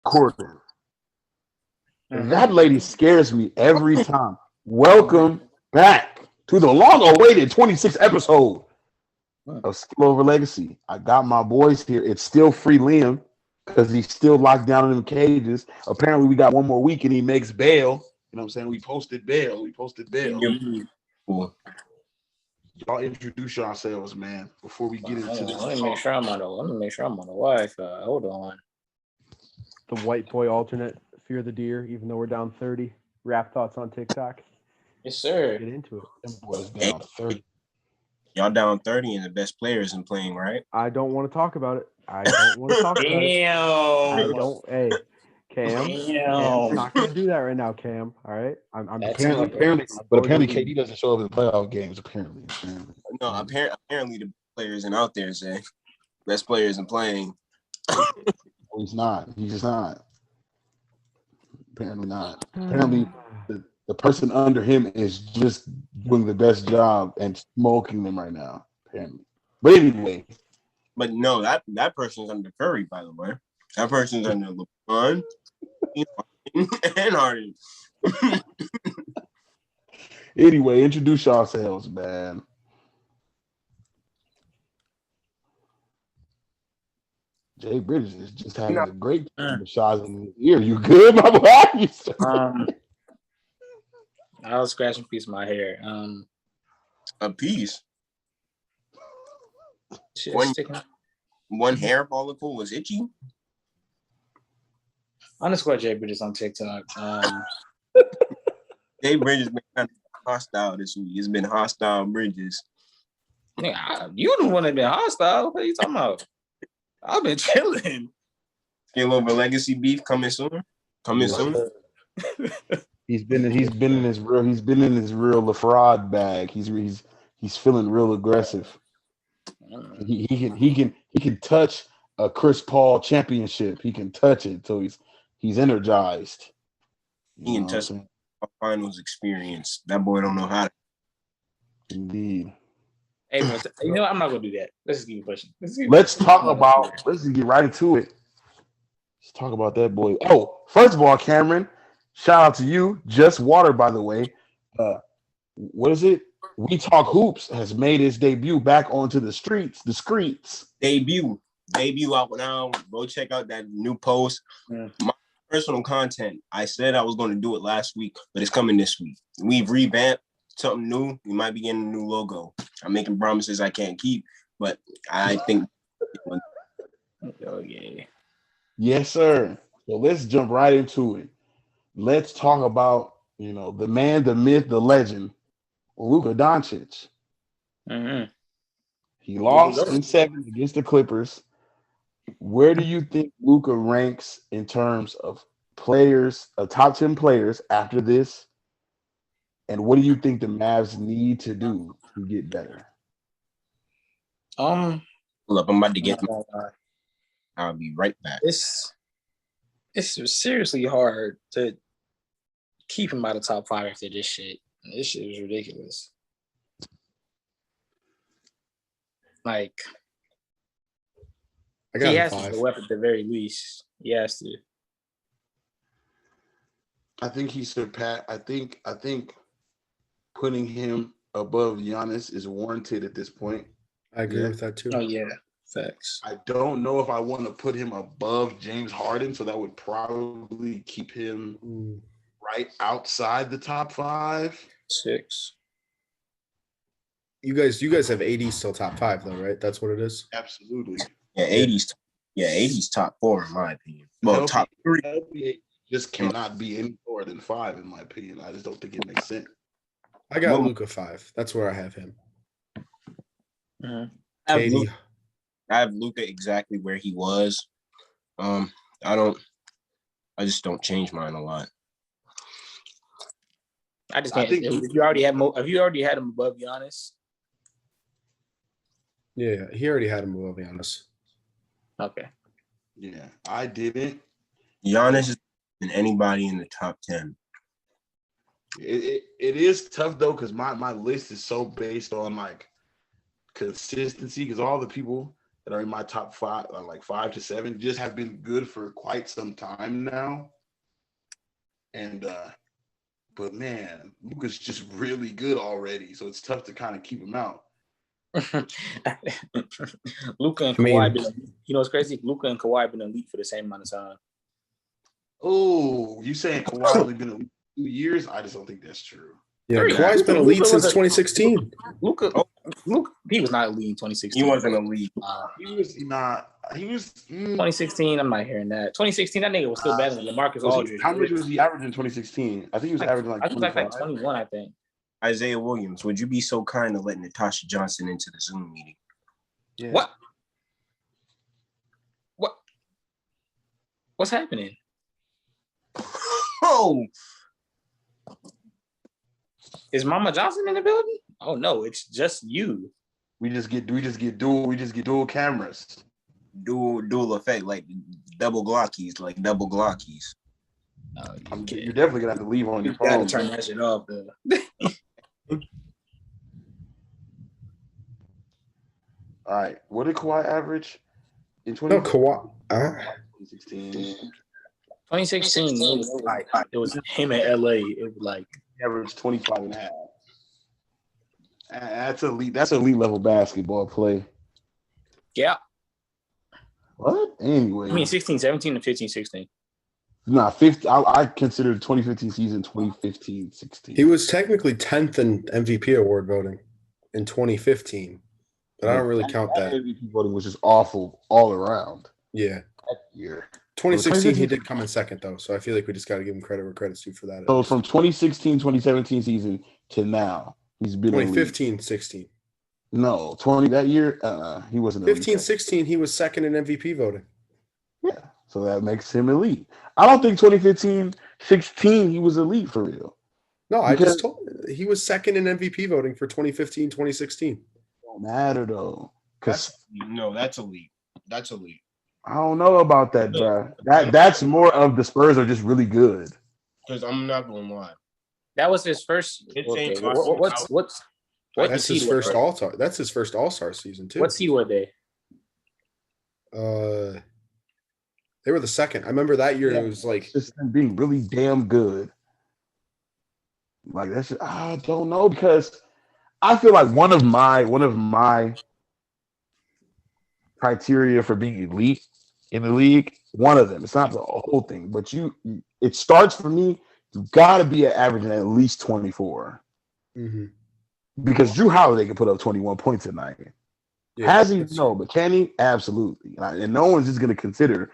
recording. Mm-hmm. That lady scares me every time. Welcome back to the long-awaited 26th episode of Skill Over Legacy. I got my boys here. It's still free Liam because he's still locked down in them cages. Apparently, we got one more week and he makes bail. You know what I'm saying? We posted bail. Cool. Y'all introduce yourselves, man, before we get into this. Let me make sure I'm on the Wi-Fi. Hold on. The white boy alternate, Fear the Deer, even though we're down 30. Rap thoughts on TikTok. Yes, sir. Get into it. Them boys down 30. Y'all down 30 and the best players in playing, right? I don't want to talk about it. I don't want to talk about it. I don't. Hey, Cam. Cam's not going to do that right now, Cam. All right. I'm apparently, KD doesn't show up in playoff games. Apparently. No, apparently the players in out there say best players in playing. He's not. He's just not. Apparently not. Apparently, the person under him is just doing the best job and smoking them right now. Apparently, but anyway. But no, that person's under Curry, by the way. That person's under LeBron and Harden. Anyway, introduce yourselves, man. Jay Bridges is just having a great time massaging his ear. You good, my boy? I was scratching a piece of my hair. A piece. One hair follicle was itchy. Underscore Jay Bridges on TikTok. Jay Bridges been kind of hostile this week. It's been hostile Bridges. Yeah, you the one that been hostile. What are you talking about? I've been chilling. Skill Over Legacy beef coming soon. He's been in his real LaFraud bag. He's feeling real aggressive. He can touch a Chris Paul championship. He can touch it, so he's energized. He can touch a finals experience. That boy don't know how to. Indeed. Hey, you know what? I'm not gonna do that. Let's just keep pushing. Let's get right into it. Let's talk about that boy. Oh, first of all, Cameron, shout out to you. Just Water, by the way. What is it? We Talk Hoops has made its debut back onto the streets. Debut out now. Go check out that new post. Yeah. My personal content. I said I was going to do it last week, but it's coming this week. We've revamped something new. We might be getting a new logo. I'm making promises I can't keep, but I think. Oh yeah. Yes, sir. So let's jump right into it. Let's talk about the man, the myth, the legend, Luka Doncic. Mm-hmm. He lost in 7 against the Clippers. Where do you think Luka ranks in terms of players, top 10 players after this? And what do you think the Mavs need to do to get better? Look, I'm about to get. I'll be right back. It's seriously hard to keep him out of top 5 after this shit. This shit is ridiculous. Like, he has to go up at the very least. He has to. I think he surpassed. I think putting him above Giannis is warranted at this point. I agree with that too. Oh yeah, facts. I don't know if I want to put him above James Harden, so that would probably keep him right outside the top 5. 6. You guys have 80 still top 5 though, right? That's what it is. Absolutely. Yeah, 80's top 4 in my opinion. Well, top 3 just cannot be any lower than 5 in my opinion. I just don't think it makes sense. I got Luka 5. That's where I have him. Mm-hmm. I have Luka exactly where he was. I just don't change mine a lot. I just can't. If you already had him above Giannis. Yeah, he already had him above Giannis. Okay. Yeah, I didn't. Giannis is than anybody in the top 10. It is tough though, because my list is so based on like consistency, because all the people that are in my top 5, like 5 to 7, just have been good for quite some time now. And but man, Luka's just really good already, so it's tough to kind of keep him out. Luka and Kawhi, you know what's crazy? Luka and Kawhi been elite for the same amount of time. Oh, you saying Kawhi only been elite 2 years? I just don't think that's true. Yeah, Kawhi's been elite since 2016. Luka, he was not elite in 2016. He wasn't elite. He was not. He was 2016. I'm not hearing that. 2016, that nigga was still better than LaMarcus Aldridge. How much was he averaging in 2016? I think he was averaging like 21. I think. Isaiah Williams, would you be so kind to let Natasha Johnson into the Zoom meeting? Yeah. What? What's happening? Oh, is Mama Johnson in the building? Oh no, it's just you. We just get dual cameras. Dual effect, like double glockies. Oh, you're definitely gonna have to leave on your phone. You gotta turn that shit off, though. All right, what did Kawhi average in 2016? 2016, it was him in LA. It was like average 25 and a half. That's elite level basketball play. Yeah. What? Anyway. I mean 16, 17, and 15, 16. Nah, 50. I consider the 2015 season 2015, 16. He was technically 10th in MVP award voting in 2015, but I don't really count that. MVP voting was just awful all around. Yeah. That year. 2016, he did come in second, though, so I feel like we just got to give him credit where credit's due for that. So from 2016, 2017 season to now, he's been 2015, 16. No, 20 that year, he wasn't 15, 16, he was second in MVP voting. Yeah, so that makes him elite. I don't think 2015, 16, he was elite for real. No, I just told you, he was second in MVP voting for 2015, 2016. Don't matter, though. That's elite. That's elite. I don't know about that, bro. That's more of the Spurs are just really good. Because I'm not going to lie. That was his first. That's his first All-Star. That's his first All-Star season too. What seed were they? They were the second. I remember that year. It was like just them being really damn good. Like that's I don't know because I feel like one of my criteria for being elite in the league, one of them. It's not the whole thing, but it starts for me. You got to be averaging at least 24. Mm-hmm. Because Drew Holiday can put up 21 points a night. Yeah, Has he? No, but can he? Absolutely. And no one's just going to consider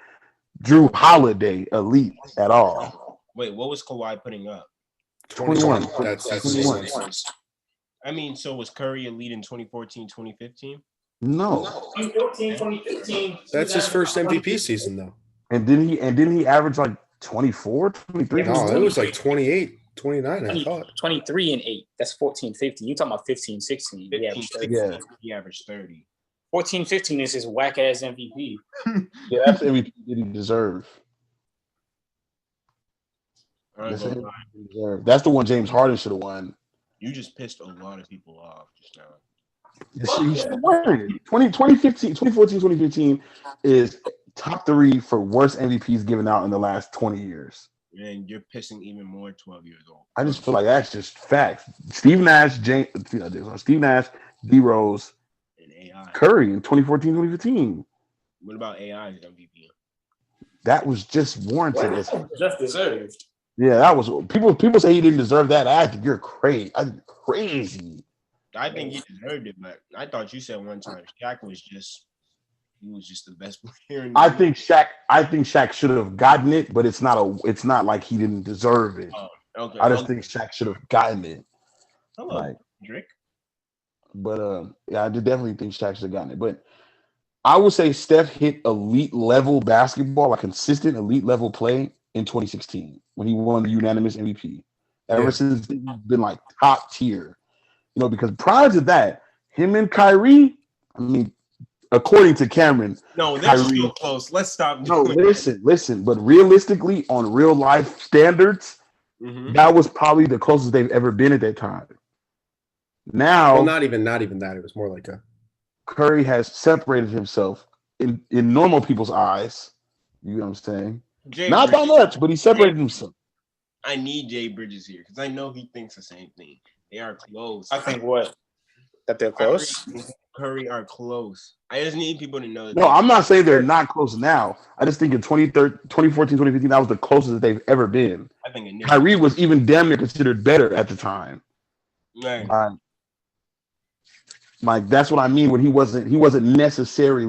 Drew Holiday elite at all. Wait, what was Kawhi putting up? 21. That's 21. I mean, so was Curry elite in 2014, 2015? No. 2014, 2015. That's his first MVP season, though. And didn't he average like 24, 23? No, it was like 28, 29, I thought. 23 and 8. That's 14, 15. You talking about 15, 16. 15, he averaged 30. 14, 15 is his whack-ass MVP. Yeah, that's the MVP that he deserve. That's the one James Harden should have won. You just pissed a lot of people off just now. 2014, 2015 is top 3 for worst MVPs given out in the last 20 years. And you're pissing even more 12 years old. I just feel like that's just facts. Steve Nash, D Rose, and AI. Curry in 2014, 2015. What about AI's MVP? That was just warranted. Just deserved. Yeah, that was people say he didn't deserve that. I think you're crazy. I think he deserved it, but I thought you said one time Shaq was just the best player in the league. I think Shaq should have gotten it, but it's not like he didn't deserve it. Oh, okay. I just think Shaq should have gotten it. Hello, Drake. But yeah, I definitely think Shaq should have gotten it. But I would say Steph hit elite level basketball, like consistent elite level play in 2016 when he won the unanimous MVP. Ever since he's been like top tier. You know, because prior to that, him and Kyrie, I mean, according to Cameron, no, they're still close. Let's stop. No, listen. But realistically, on real life standards, that was probably the closest they've ever been at that time. Now, well, not even that. It was more like a Curry has separated himself in normal people's eyes. You know what I'm saying? Not by much, but he separated himself. I need Jay Bridges here because I know he thinks the same thing. They are close. I think what? That they're close? Curry are close. I just need people to know that. No, I'm not saying they're not close now. I just think in 2014, 2015, that was the closest that they've ever been. I think Kyrie was even damn near considered better at the time. Right. Like that's what I mean when he wasn't necessarily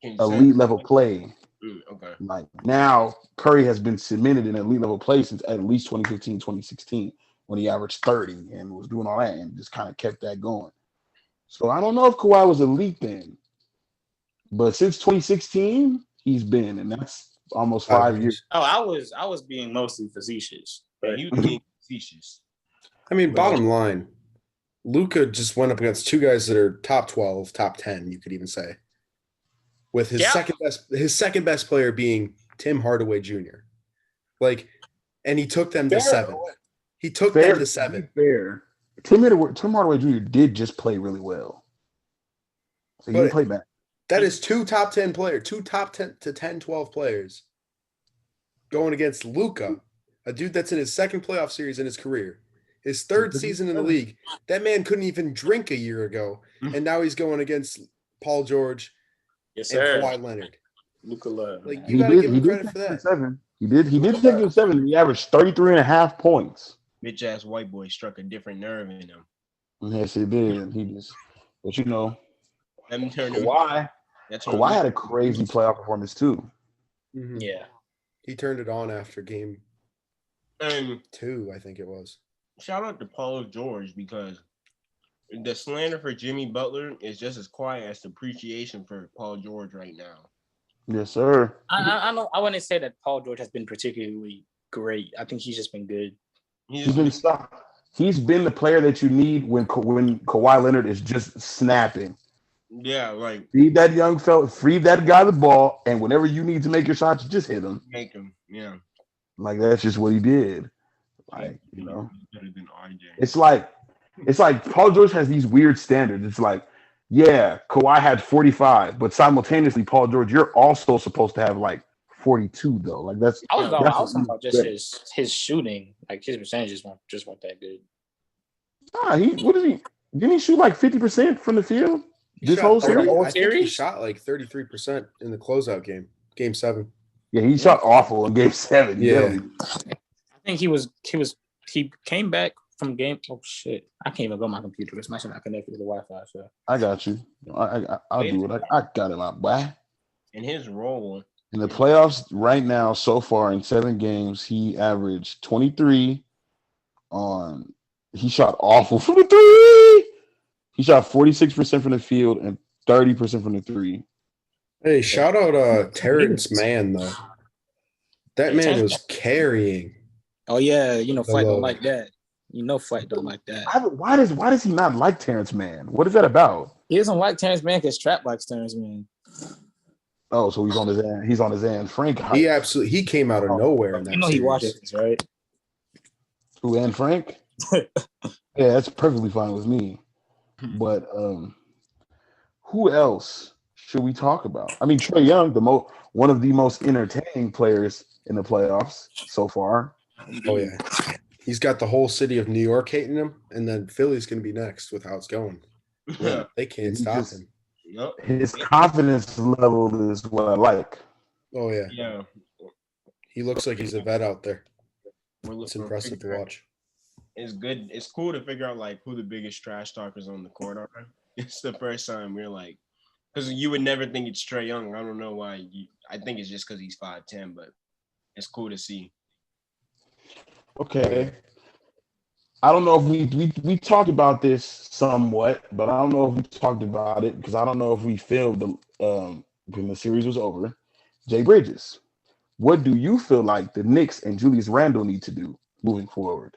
elite level play. Okay. Like now Curry has been cemented in elite level play since at least 2015, 2016 when he averaged 30 and was doing all that and just kind of kept that going. So I don't know if Kawhi was elite then, but since 2016 he's been, and that's almost 5 years. Oh, I was being mostly facetious, but he was being facetious. I mean, bottom line, Luka just went up against two guys that are top 12, top 10, you could even say, with his second best player being Tim Hardaway Jr. And he took them to 7. He took them to 7. Fair. Tim Hardaway Jr. did just play really well. So he didn't play bad. That is two top 10 players, two top 10 to 10, 12 players going against Luka, a dude that's in his second playoff series in his career. His third season in the league. That man couldn't even drink a year ago, and now he's going against Paul George and Kawhi Leonard. Luka Love. You got to give him credit for that. 7. He did take him 7. He averaged 33.5 points. Bitch ass white boy struck a different nerve in him. Yes, he did. But let me turn Kawhi had a crazy playoff performance too. Mm-hmm. Yeah, he turned it on after game 2, I think it was. Shout out to Paul George because the slander for Jimmy Butler is just as quiet as the appreciation for Paul George right now. Yes, sir. I wouldn't say that Paul George has been particularly great. I think he's just been good. He's been the player that you need when Kawhi Leonard is just snapping. Yeah, feed that young fella, free that guy the ball, and whenever you need to make your shots, just hit him. Make him, yeah. That's just what he did. It's like Paul George has these weird standards. It's like, yeah, Kawhi had 45, but simultaneously, Paul George, you're also supposed to have 42 though. I was talking about just his shooting. His percentages weren't that good. Didn't he shoot 50% from the field this whole series? I think he shot 33% in the closeout game 7. Yeah, he shot awful in game 7. Yeah. I think he came back from game. Oh shit! I can't even go on my computer because my shit not connected to the Wi-Fi. So I got you. I'll do it. I got it, my boy. In his role in the playoffs right now, so far in 7 games, he averaged 23 on. He shot awful from the 3. He shot 46% from the field and 30% from the 3. Hey, shout out Terrence Mann though. That man was carrying. Oh yeah, Flight don't like that. Flight don't like that. Why does he not like Terrence Mann? What is that about? He doesn't like Terrence Mann because Trap likes Terrence Mann. Oh, so he's on his Anne Frank. He came out of nowhere in that series. He watches this, right? Who, Anne Frank? Yeah, that's perfectly fine with me. But who else should we talk about? I mean, Trae Young, one of the most entertaining players in the playoffs so far. Oh yeah, he's got the whole city of New York hating him, and then Philly's going to be next with how it's going. Yeah, they can't stop him. His confidence level is what I like. Oh yeah, yeah. He looks like he's a vet out there. It's impressive to watch. It's good. It's cool to figure out who the biggest trash talkers on the court are. It's the first time we're because you would never think it's Trae Young. I don't know why. I think it's just because he's 5'10", but it's cool to see. Okay. I don't know if we talked about this somewhat, but I don't know if we talked about it because I don't know if we filmed when the series was over. Jay Bridges, what do you feel like the Knicks and Julius Randle need to do moving forward?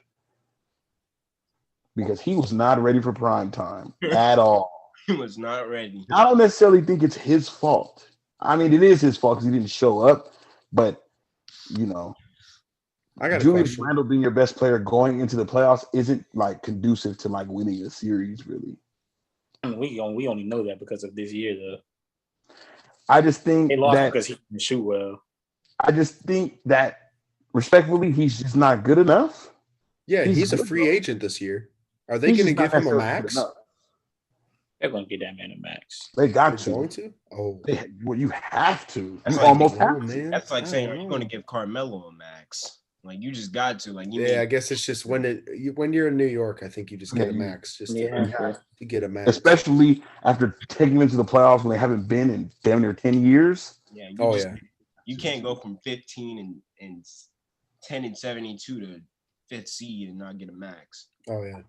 Because he was not ready for prime time at all. He was not ready. I don't necessarily think it's his fault. I mean, it is his fault because he didn't show up, but I got Julius Randle being your best player going into the playoffs isn't conducive to winning a series, really. I mean, we only know that because of this year, though. I just think they lost that because he didn't shoot well. I just think that, respectfully, he's just not good enough. Yeah, he's a free agent this year. Are they going to give him a max? They're going to get that man a max. They got to. Going to? Oh, well, you have to. That's You like, almost have to. man. That's like saying, are you going to give Carmelo a max? Like, you just got to. Like, I guess it's just when you're in New York, I think you just get a max. Just to get a max. Especially after taking them to the playoffs when they haven't been in damn near 10 years. Yeah. You can't go from 15 and 10 and 72 to 5th seed and not get a max. Oh, yeah.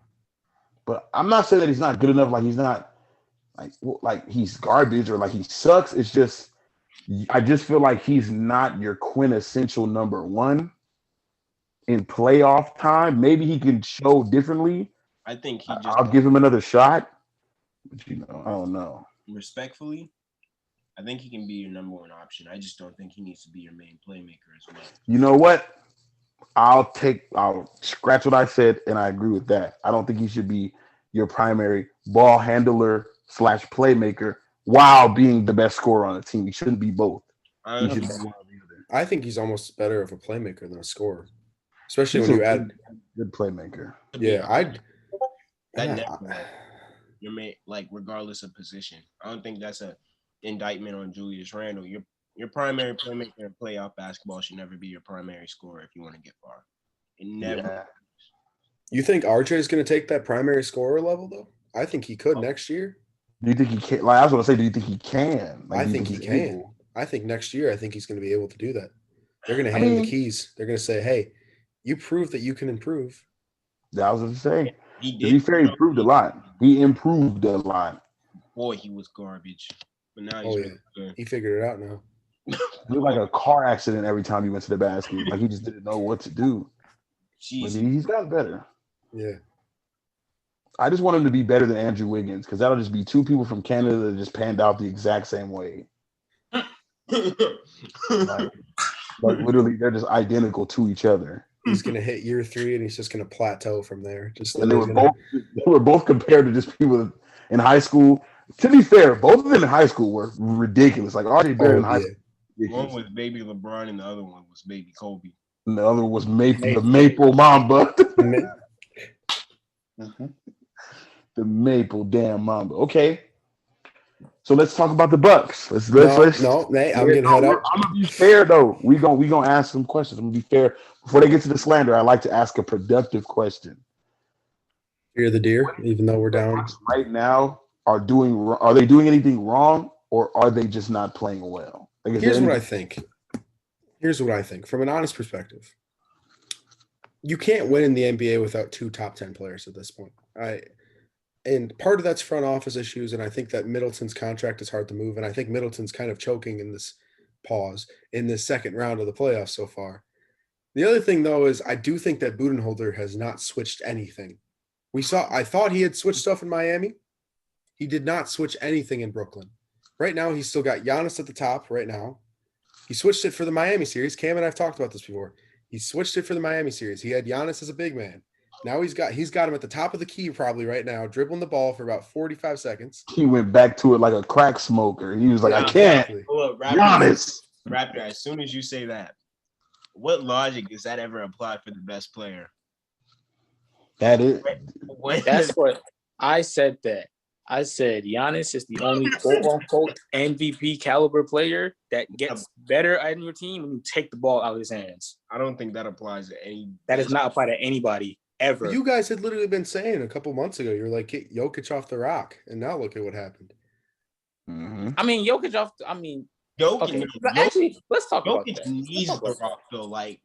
But I'm not saying that he's not good enough. Like, he's not like he's garbage or like he sucks. It's just, I just feel like he's not your quintessential number one in playoff time. Maybe he can show differently. I think I'll give him another shot. But, I don't know. Respectfully, I think he can be your number one option. I just don't think he needs to be your main playmaker as well. You know what? I'll scratch what I said, and I agree with that. I don't think he should be your primary ball handler / playmaker while being the best scorer on the team. He shouldn't be both. I think he's almost better of a playmaker than a scorer, especially when you add good playmaker. Yeah, your main, like, regardless of position. I don't think that's an indictment on Julius Randle. Your primary playmaker in playoff basketball should never be your primary scorer if you want to get far. It never. Yeah. You think RJ is going to take that primary scorer level, though? I think he could next year. Do you think he can? Like, I was going to say, do you think he can? Like, I think he can. Able? I think next year, I think he's going to be able to do that. They're going to hand him the keys. They're going to say, hey, you prove that you can improve. That was going to say. To be fair, he improved a lot. Boy, he was garbage. But now he's good. He figured it out now. It looked like a car accident every time he went to the basket. Like, he just didn't know what to do. He's gotten better. Yeah. I just want him to be better than Andrew Wiggins, because that'll just be two people from Canada that just panned out the exact same way. like literally, they're just identical to each other. He's gonna hit year 3 and he's just gonna plateau from there. They were both compared to just people in high school. To be fair, both of them in high school were ridiculous. Like RJ Barrett in high school. One was baby LeBron and the other one was baby Kobe. And the other was the Maple Mamba. The Maple damn Mamba. Okay. So let's talk about the Bucks. I'm getting head up. I'm gonna be fair though. We gonna ask some questions. I'm gonna be fair. Before they get to the slander, I like to ask a productive question. Fear the deer, even though we're down right now. Are they doing anything wrong, or are they just not playing well? Like, Here's what I think. From an honest perspective, you can't win in the NBA without 2 top 10 players at this point. And part of that's front office issues, and I think that Middleton's contract is hard to move, and I think Middleton's kind of choking in this second round of the playoffs so far. The other thing, though, is I do think that Budenholzer has not switched anything. I thought he had switched stuff in Miami. He did not switch anything in Brooklyn. Right now, he's still got Giannis at the top right now. He switched it for the Miami series. Cam and I've talked about this before. He switched it for the Miami series. He had Giannis as a big man. Now he's got him at the top of the key probably right now, dribbling the ball for about 45 seconds. He went back to it like a crack smoker. He was like, I can't. Look, Giannis. Raptor, as soon as you say that, what logic does that ever apply for the best player? That is. That's what I said. I said Giannis is the only quote-unquote MVP caliber player that gets better on your team when you take the ball out of his hands. I don't think that applies to any. That does not apply to anybody ever. You guys had literally been saying a couple months ago, you were like, get Jokic off the rock, and now look at what happened. Mm-hmm. I mean, Jokic. Okay. Actually, let's talk about that. Needs the rock though. Like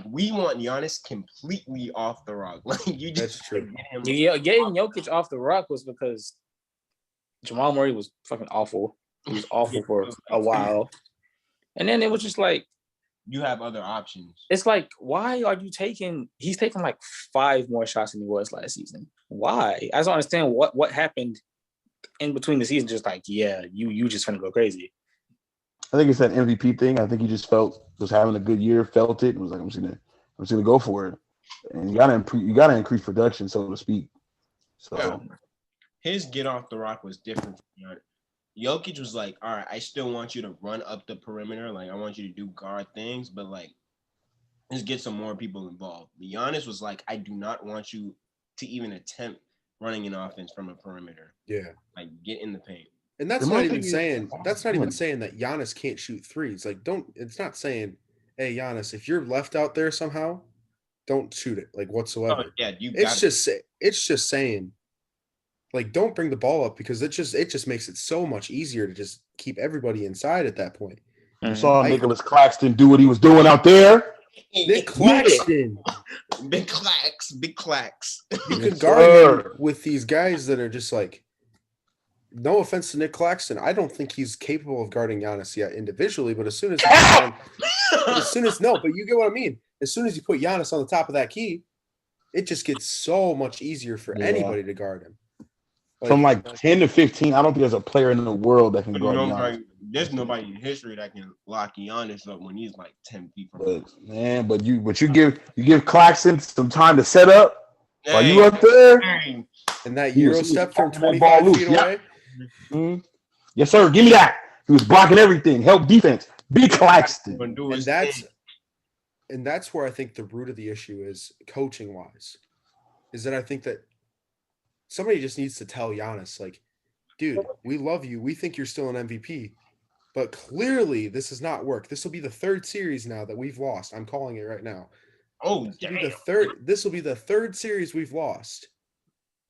we want Giannis completely off the rock. Like you just. That's true. Getting Jokic off the rock was because Jamal Murray was fucking awful. He was awful for a while. And then it was just like, you have other options. It's like, why are you he's taking like 5 more shots than he was last season. Why? I just don't understand what happened in between the season. Just like, yeah, you just finna go crazy. I think it's that MVP thing. I think he just was having a good year, felt it, and was like, I'm just gonna go for it. And you gotta increase production, so to speak. So his get off the rock was different. Jokic was like, all right, I still want you to run up the perimeter. Like, I want you to do guard things, but like, let's get some more people involved. Giannis was like, I do not want you to even attempt running an offense from a perimeter. Yeah. Like, get in the paint. And that's not even saying that Giannis can't shoot threes. Like, it's not saying, hey, Giannis, if you're left out there somehow, don't shoot it, like, whatsoever. Oh, yeah, it's just saying, like, don't bring the ball up, because it just makes it so much easier to just keep everybody inside at that point. You saw Nicholas Claxton do what he was doing out there. Nick Claxton. Big clacks. You can guard him with these guys that are just like, no offense to Nick Claxton, I don't think he's capable of guarding Giannis yet individually, but but you get what I mean. As soon as you put Giannis on the top of that key, it just gets so much easier for anybody to guard him. From like 10 to 15, I don't think there's a player in the world that can guard Giannis. There's nobody in history that can lock Giannis up when he's like 10 feet from him. But you give Claxton some time to set up while you up there. And that Euro step from 25 feet away. Mm-hmm. Yes, sir. Give me that. He was blocking everything. Help defense. Big Claxton. And that's where I think the root of the issue is, coaching wise, is that I think that somebody just needs to tell Giannis, like, dude, we love you. We think you're still an MVP, but clearly this has not worked. This will be the third series now that we've lost. I'm calling it right now. Oh, This will be the third series we've lost,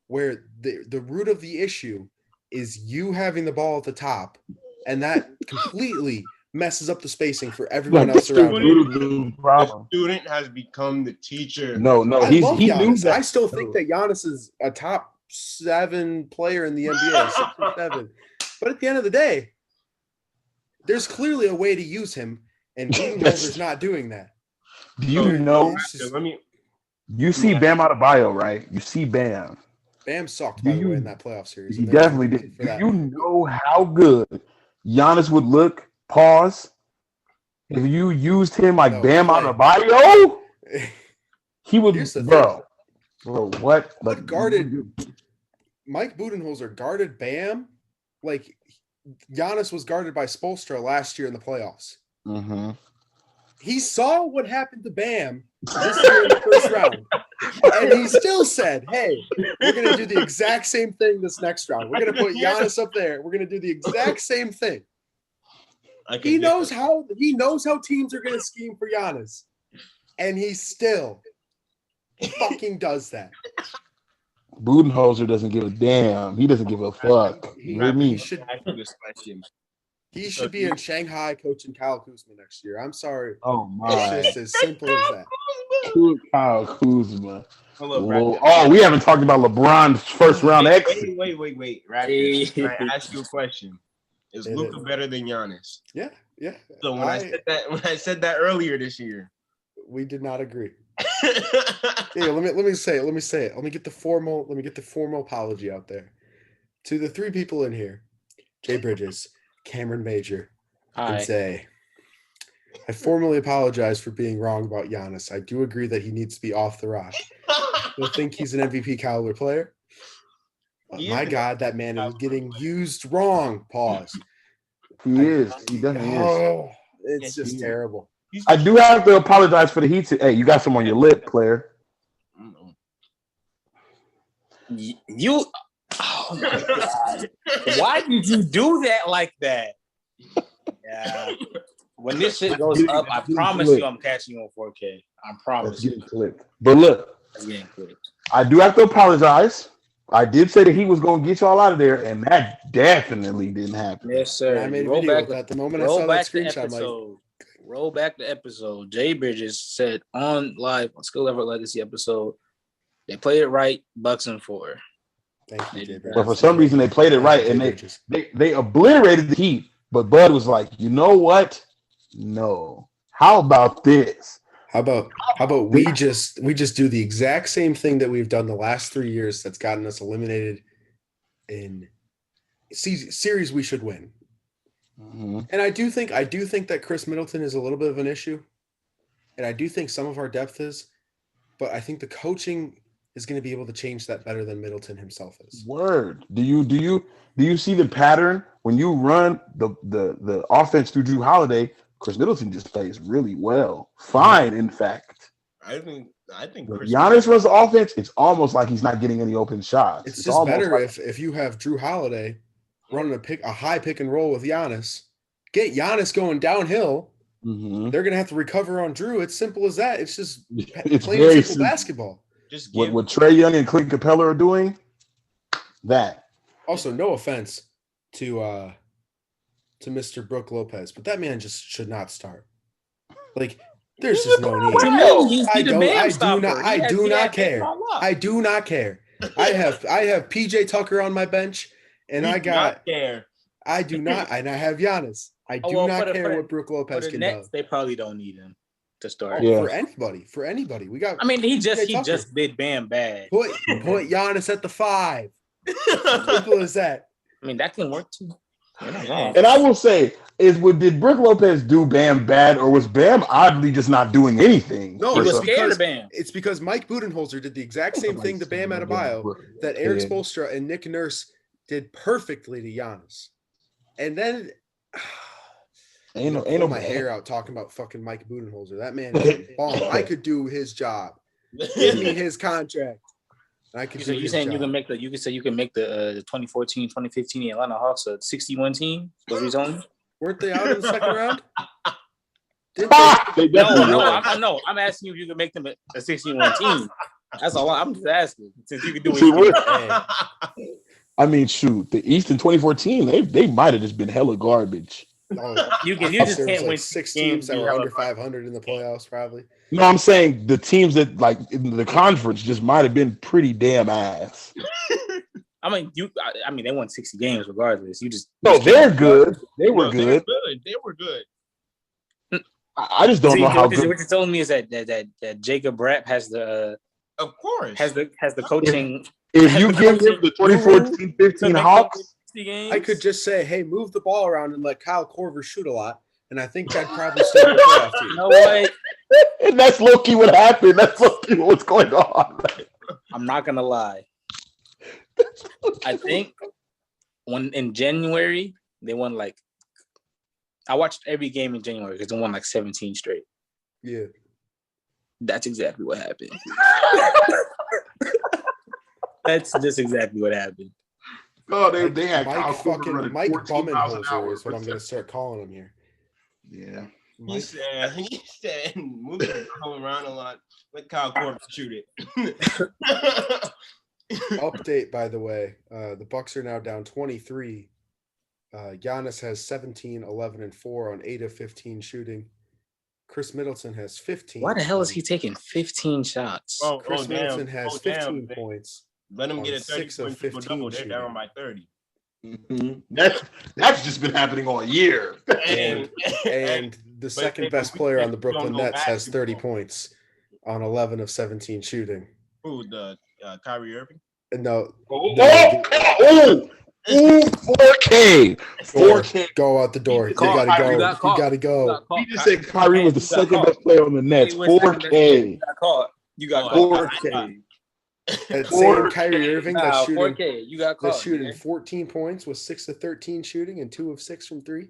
where the root of the issue is you having the ball at the top, and that completely messes up the spacing for everyone else around you. The student has become the teacher. No, he knew that. I still think that Giannis is a top 7 player in the NBA, 6 or 7. But at the end of the day, there's clearly a way to use him, and Budenholzer's not doing that. Do you know? You see Bam Adebayo, right? You see Bam. Bam sucked, by the way, in that playoff series. He definitely did. Do you know how good Giannis would look? Pause. If you used him like Bam Adebayo, he would. Bro, what? But guarded Mike Budenholzer guarded Bam like Giannis was guarded by Spoelstra last year in the playoffs. Mm-hmm. He saw what happened to Bam this year in the first round, and he still said, hey, we're going to do the exact same thing this next round. We're going to put Giannis up there. We're going to do the exact same thing. He knows how teams are going to scheme for Giannis, and he still fucking does that. Budenholzer doesn't give a damn. He doesn't give a fuck. He should be in Shanghai coaching Kyle Kuzma next year. I'm sorry. Oh my! It's just as simple as that. Kyle Kuzma. We haven't talked about LeBron's first round exit. Wait. Raptors, can I ask you a question? Is Luka better than Giannis? Yeah. So when I said that earlier this year, we did not agree. Yeah, let me say it. Let me get the formal apology out there to the 3 people in here: Jay Bridges, Cameron Major, and Zay. I formally apologize for being wrong about Giannis. I do agree that he needs to be off the rock. I think he's an MVP caliber player. But my God, that man is getting used wrong. Pause. He is. He definitely is. It's just terrible. I do have to apologize for the heat. Hey, you got some on your lip, player. You. Oh my God. Why did you do that like that? Yeah. When this shit goes up, I promise you I'm catching you on 4K. I promise you. Clipped. But look, I do have to apologize. I did say that he was going to get y'all out of there, and that definitely didn't happen. Yes, sir. I made a video of that the moment I saw that screenshot. Roll back the episode. Jay Bridges said on live on Skill Level Legacy episode, they played it right, Bucks and 4. Thank you, Jay Bridges. But for some reason, they played it right, and they obliterated the Heat. But Bud was like, you know what? No. How about this? How about we just do the exact same thing that we've done the last 3 years that's gotten us eliminated in series we should win. Mm-hmm. And I do think that Chris Middleton is a little bit of an issue. And I do think some of our depth is, but I think the coaching is going to be able to change that better than Middleton himself is. Word. Do you see the pattern when you run the offense through Drew Holiday? Chris Middleton just plays really well. Fine, in fact. I think when Giannis runs the offense, it's almost like he's not getting any open shots. It's just better if you have Drew Holiday running a high pick and roll with Giannis. Get Giannis going downhill. Mm-hmm. They're going to have to recover on Drew. It's simple as that. It's just it's plain simple basketball. Just what Trae Young and Clint Capella are doing, that. Also, no offense to Mr. Brook Lopez, but that man just should not start. Like, there's just no need. I do not care. I do not care. I have PJ Tucker on my bench, and I do not, and I have Giannis. I do not care what Brook Lopez can do. They probably don't need him to start. For anybody. We got. I mean, he just did Bam bad. Put Giannis at the 5. Simple as that. I mean, that can work too. And I will say, did Brook Lopez do Bam bad, or was Bam oddly just not doing anything? No, it's because Mike Budenholzer did the exact same thing to Bam Adebayo that Eric Spoelstra and Nick Nurse did perfectly to Giannis. And then ain't no my hair out talking about fucking Mike Budenholzer. That man is a bomb. I could do his job. Give me his contract. I could. You saying you can make the 2014, 2015 Atlanta Hawks a 61 team? What he's on? Weren't they out in the second round? No. I'm asking you if you can make them a 61 team. That's all. I'm just asking. Since you can do it. I mean, shoot, the East in 2014, they might have just been hella garbage. You just can't win 6 teams that were under 500 in the playoffs, probably. No, I'm saying the teams that in the conference just might have been pretty damn ass. I mean, they won 60 games regardless. They're good. They were good. They were good. I just don't know how good. What you're telling me is that Jacob Bratt has the of course has the coaching. If you give him the 2014-15 Hawks, I could just say, hey, move the ball around and let Kyle Korver shoot a lot, and I think I'd probably still be a playoff team. You know what? And that's low-key what happened. That's low-key what's going on. I'm not gonna lie. I think in January they won I watched every game in January because they won 17 straight. Yeah, that's exactly what happened. That's just exactly what happened. Oh, they had Mike Bummenholzer is what I'm gonna start calling him here. Yeah. He said move the ball around a lot. Let Kyle Korver shoot it. Update, by the way, the Bucks are now down 23. Giannis has 17, 11, and 4 on 8 of 15 shooting. Chris Middleton has 15. Why the hell is he taking 15 shots? Chris Middleton has 15 points. Let him get a 30 point triple-double. They're down by 30. Mm-hmm. That's just been happening all year. And the second best player on the Brooklyn Nets has 30 points on 11 of 17 shooting. Who, the Kyrie Irving? No. 4K. Go out the door. You gotta go. He just said Kyrie was the second best player on the Nets. 4K. You got 4K. That same Kyrie Irving that's shooting 4K. You got caught. That's shooting 14 points with 6 of 13 shooting and 2 of 6 from 3,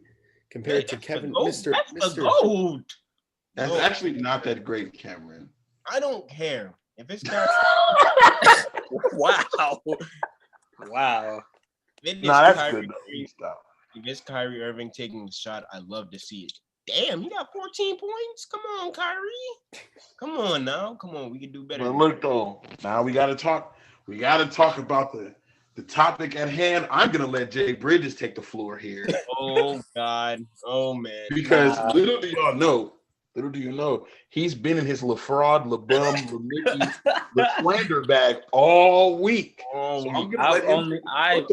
compared to Kevin, Mr. Gold. That's actually not that great, Cameron. I don't care if it's Kyrie. Wow. That's good. If it's Kyrie Irving taking the shot, I love to see it. Damn, you got 14 points? Come on, Kyrie. Come on now. Come on, we can do better. But look though, now we gotta talk about the topic at hand. I'm gonna let Jay Bridges take the floor here. Oh God. Oh man. Because little do you know, he's been in his LaFraud, LeBum, LeMickey, LaFlander bag all week. So I'm gonna let him.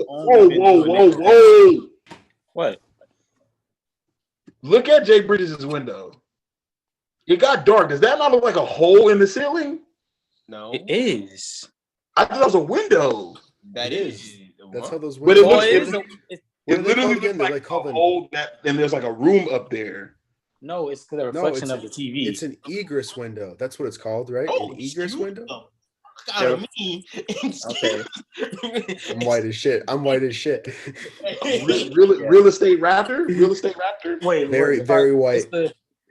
Whoa. What? Look at Jay Bridges' window. It got dark. Does that not look like a hole in the ceiling? No. It is. I thought it was a window. That is. That's how those windows. But it literally looks like a hole and there's like a room up there. No, it's the reflection of the TV. It's an egress window. That's what it's called, right? An egress window. out of me. Okay. I'm white as shit. Real estate raptor. Wait, Very white.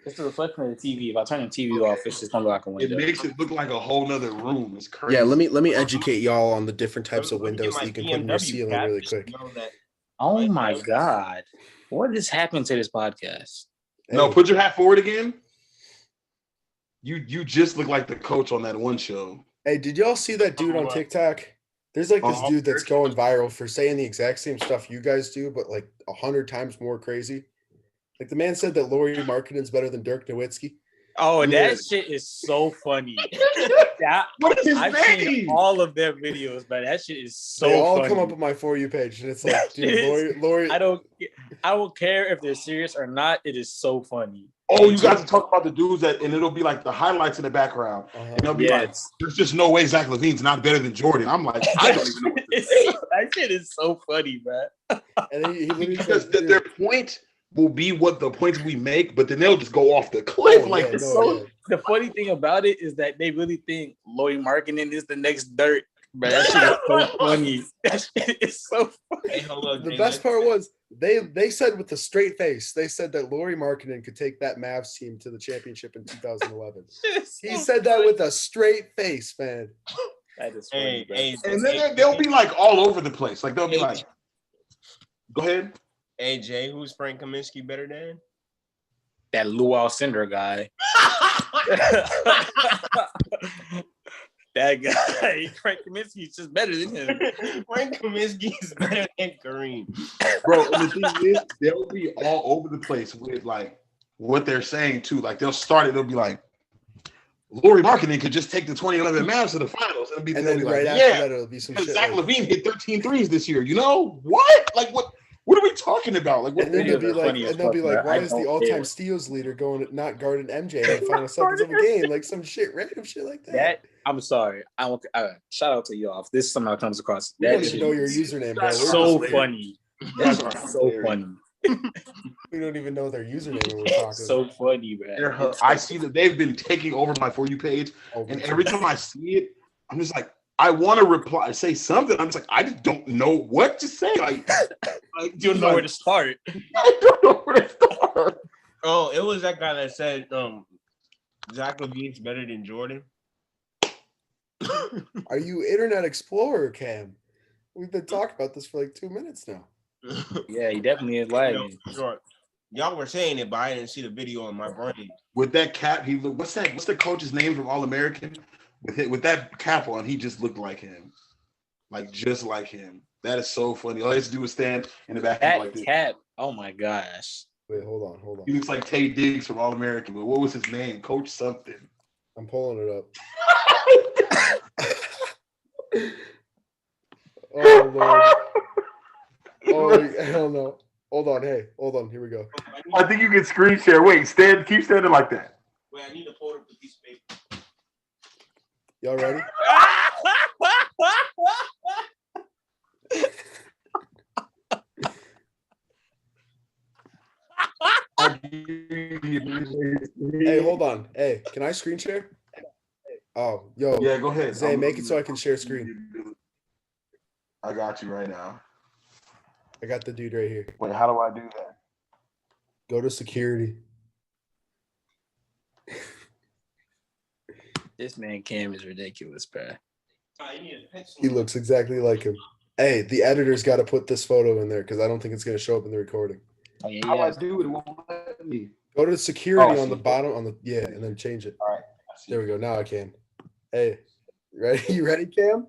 It's the reflection of the TV. If I turn the TV off, it's just gonna look like a window. It makes it look like a whole nother room. It's crazy. Yeah, let me educate y'all on the different types of windows that you can put in your ceiling really quick. Oh my God. What just happened to this podcast? No, put your hat forward again. You just look like the coach on that one show. Hey, did y'all see that dude on TikTok? There's like this dude that's going viral for saying the exact same stuff you guys do, but like 100 times more crazy. Like the man said that Lauri Markkanen's better than Dirk Nowitzki. Oh, that shit is so funny. What is his I've name? seen all of their videos, but that shit is so They all funny. come up on my For You page, and it's like, dude, Lauri. I don't care if they're serious or not. It is so funny. Oh, you guys are talking about the dudes and it'll be like the highlights in the background. And they'll be like, there's just no way Zach LaVine's not better than Jordan. I'm like, I don't even know what to say. That shit is so funny, man. And then he literally Because says, their point will be what the points we make, but then they'll just go off the cliff. The funny thing about it is that they really think Lauri Markkanen is the next Dirk. But that shit is so funny. That shit is so funny. The best part was they said with a straight face, they said that Lauri Markkanen could take that Mavs team to the championship in 2011. He said that with a straight face, man. That is funny. And then they'll be like all over the place. Like they'll be like, go ahead. Hey Jay, who's Frank Kaminsky better than? That Luau Cinder guy. That guy, Frank Kaminsky, is just better than him. Frank Kaminsky is better than Kareem. Bro, and the thing is, they'll be all over the place with like what they're saying too. Like they'll start it, they'll be like, Lauri Markkanen could just take the 2011 Mavs to the finals. And then right after that, it'll be some shit. Zach LaVine hit 13 threes this year. You know what? Like what are we talking about? Like, what? And then they'll be like, why is the all-time steals leader not guarding MJ in the final seconds of a game? Like some shit, random shit like that. I'm sorry. Shout out to y'all. If this somehow comes across, we don't even know your username, bro. So funny. That's so funny. We don't even know their username when we're talking. So funny, man. I see that they've been taking over my For You page, and every time I see it, I'm just like, I want to reply, say something. I'm just like, I just don't know what to say. Like you don't know where to start. I don't know where to start. Oh, it was that guy that said Zach LaVine's better than Jordan. Are you Internet Explorer, Cam? We've been talking about this for like 2 minutes now. Yeah, he definitely is lagging. Sure. Y'all were saying it, but I didn't see the video in my brain. With that cap, what's the coach's name from All American? With that cap on, he just looked like him, like just like him. That is so funny. All he has to do is stand in the back like this. Cap. Oh my gosh. Wait, hold on. He looks like Tay Diggs from All American. But what was his name? Coach something. I'm pulling it up. Oh Lord. Oh hell no. Hold on. Hey, hold on. Here we go. I think you can screen share. Wait, keep standing like that. Wait, I need a photo of piece of paper. Y'all ready? Hey, hold on. Hey, can I screen share? Oh, yo. Yeah, go ahead. Zay, make it so I can share screen. I got you right now. I got the dude right here. Wait, how do I do that? Go to security. This man Cam is ridiculous, bro. He looks exactly like him. Hey, the editor's got to put this photo in there because I don't think it's going to show up in the recording. Oh, yeah, How I do it? It won't let me. Go to security on the bottom and then change it. All right. There we go. Now I can. Hey, ready? You ready, Cam?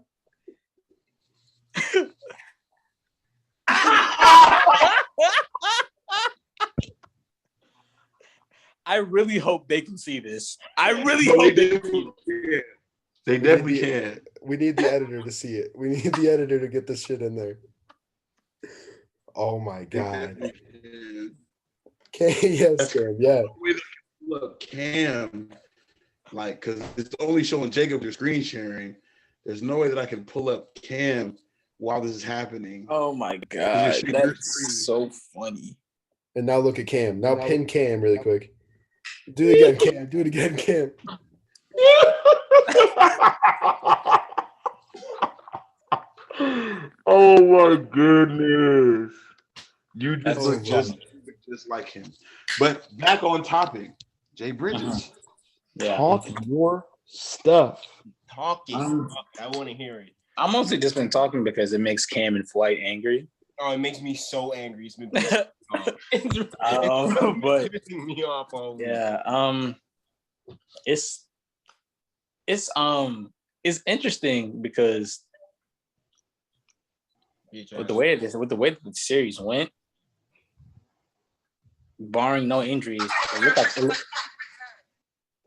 I really hope they can see this. I really hope they can see it. They definitely can. We need the editor to see it. We need the editor to get this shit in there. Oh my God. Yes, Cam. Yeah. Look, Cam, like, because it's only showing Jacob your screen sharing. There's no way that I can pull up Cam while this is happening. Oh my God. That's so funny. And now look at Cam. Now pin Cam really quick. Do it again, Cam. Do it again, Cam. Oh my goodness. You just That's look funny. just like him. But back on topic, Jay Bridges. Yeah. Talk your stuff. Talking. I want to hear it. I'm mostly just been talking because it makes Cam and Flight angry. Oh, it makes me so angry. It's been but pissing me off all week. Yeah, it's interesting because with the way the series went, barring no injuries, it looked like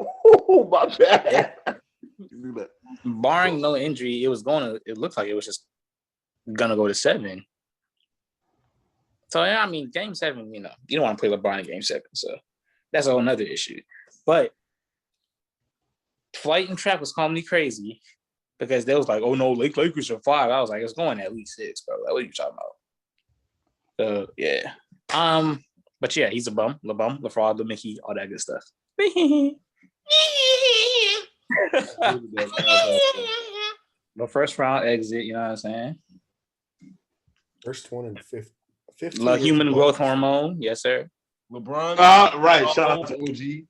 Oh my bad. barring no injury, it looked like it was just gonna go to 7. So yeah, I mean, Game 7, you don't want to play LeBron in Game 7, so that's a whole nother issue. But Flight and Trap was calling me crazy because they was like, "Oh no, Lakers are 5." I was like, "It's going at least 6, bro. Like, what are you talking about?" So yeah, but yeah, he's a bum, the fraud, the Mickey, all that good stuff. The first round exit, you know what I'm saying? First one in 15 La human growth hormone, yes sir. LeBron. Right. Shout out to OG.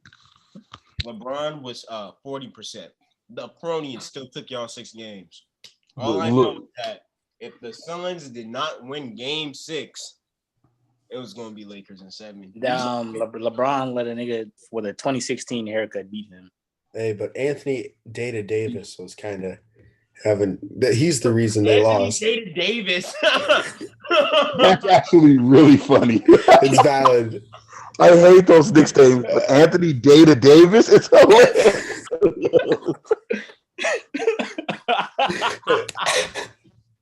LeBron was 40%. The Cronians still took y'all 6 games. All I know is that if the Suns did not win Game 6, it was going to be Lakers in 7. LeBron let a nigga with a 2016 haircut beat him. Hey, but Anthony Davis was kind of he's the reason they lost. Anthony Davis. That's actually really funny. It's valid. I hate those Knicks names. Anthony Davis. It's hilarious.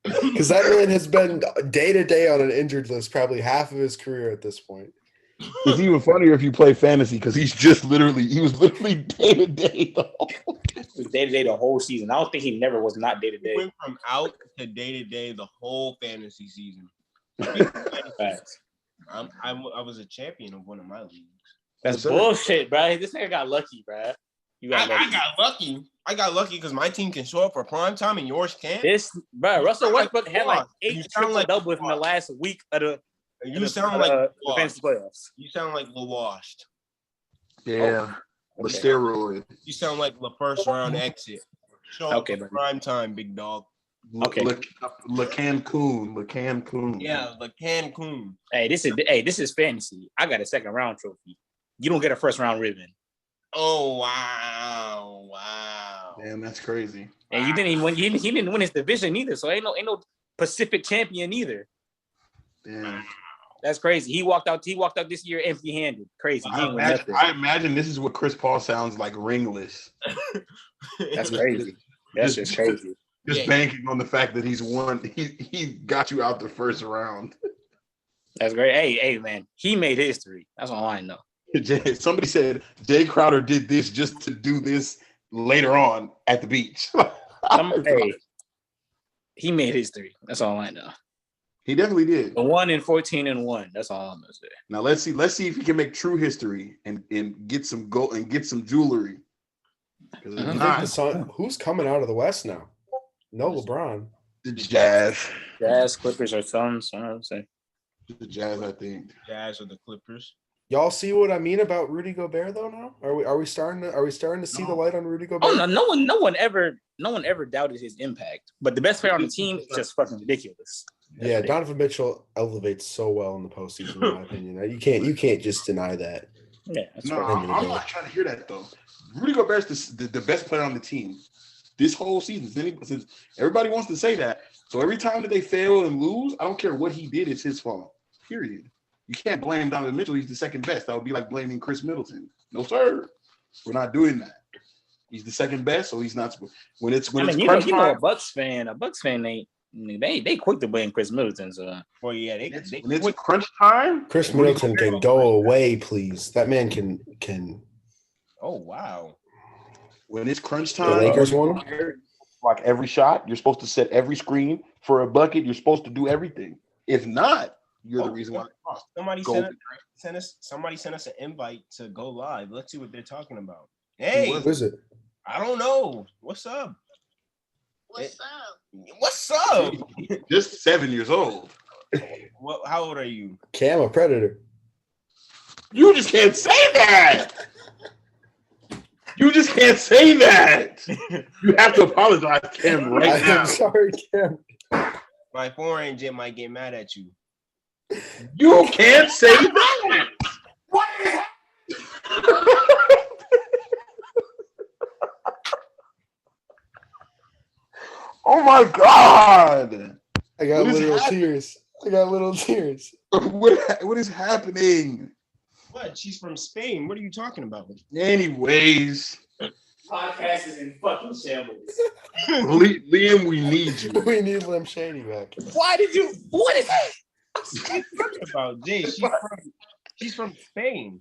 Because that man has been day to day on an injured list probably half of his career at this point. It's even funnier if you play fantasy because he was literally day to day. Day to day the whole season. I don't think he never was not day to day. Went from out to day the whole fantasy season. I was a champion of one of my leagues. That's bullshit, bro. This nigga got lucky, bro. I got lucky. I got lucky because my team can show up for prime time and yours can't. Russell Westbrook had like 8 triple doubles in the last week of the. You sound like fantasy playoffs. You sound like washed. Yeah, the steroid. You sound like the first round exit. Show up for prime time, big dog. Okay. La Cancun. Yeah, La Cancun. Hey, this is fantasy. I got a second round trophy. You don't get a first round ribbon. Oh wow. Damn, that's crazy. And you didn't even win. He didn't win his division either. So ain't no Pacific champion either. Damn. That's crazy. He walked out this year empty-handed. Crazy. I imagine this is what Chris Paul sounds like ringless. That's crazy. That's just crazy. Just banking on the fact that he's won. He got you out the first round. That's great. Hey, man. He made history. That's all I know. Somebody said Jay Crowder did this just to do this later on at the beach. He made history. That's all I know. He definitely did. 1-14-1. That's all I'm gonna say. Now let's see if he can make true history and get some gold and get some jewelry. Who's coming out of the West now? No LeBron. The Jazz, Clippers, or Suns. I don't know what I'm saying. The Jazz, I think. Jazz or the Clippers. Y'all see what I mean about Rudy Gobert though? Now are we starting to see the light on Rudy Gobert? Oh no one ever doubted his impact. But the best player on the team is just fucking ridiculous. Yeah, Donovan Mitchell elevates so well in the postseason, in my opinion. You can't just deny that. Yeah, I'm not trying to hear that though. Rudy Gobert's the best player on the team this whole season. Since everybody wants to say that, so every time that they fail and lose, I don't care what he did, it's his fault. Period. You can't blame Donovan Mitchell. He's the second best. That would be like blaming Chris Middleton. No, sir. We're not doing that. He's the second best, so he's not. When it's crunch time, a Bucks fan ain't. They quick to blame Chris Middleton. So, well, yeah, when it's crunch time, Chris Middleton can go away, please. That man can. Oh wow! When it's crunch time, the Lakers won. Like every shot, you're supposed to set every screen for a bucket. You're supposed to do everything. If not, you're the reason why they lost. Somebody sent us an invite to go live. Let's see what they're talking about. Hey, who is it? I don't know. What's up? What's up? Just 7 years old. How old are you? Cam, a predator. You just can't say that. You just can't say that. You have to apologize, Cam, right now. I'm sorry, Cam. My foreign agent might get mad at you. You can't say that. What is that? Oh my God. I got little tears. What is happening? What? She's from Spain. What are you talking about? Anyways. Podcast is in fucking shambles. Liam, we need you. We need Lim Shady back. What is that? About Jay. She's from Spain.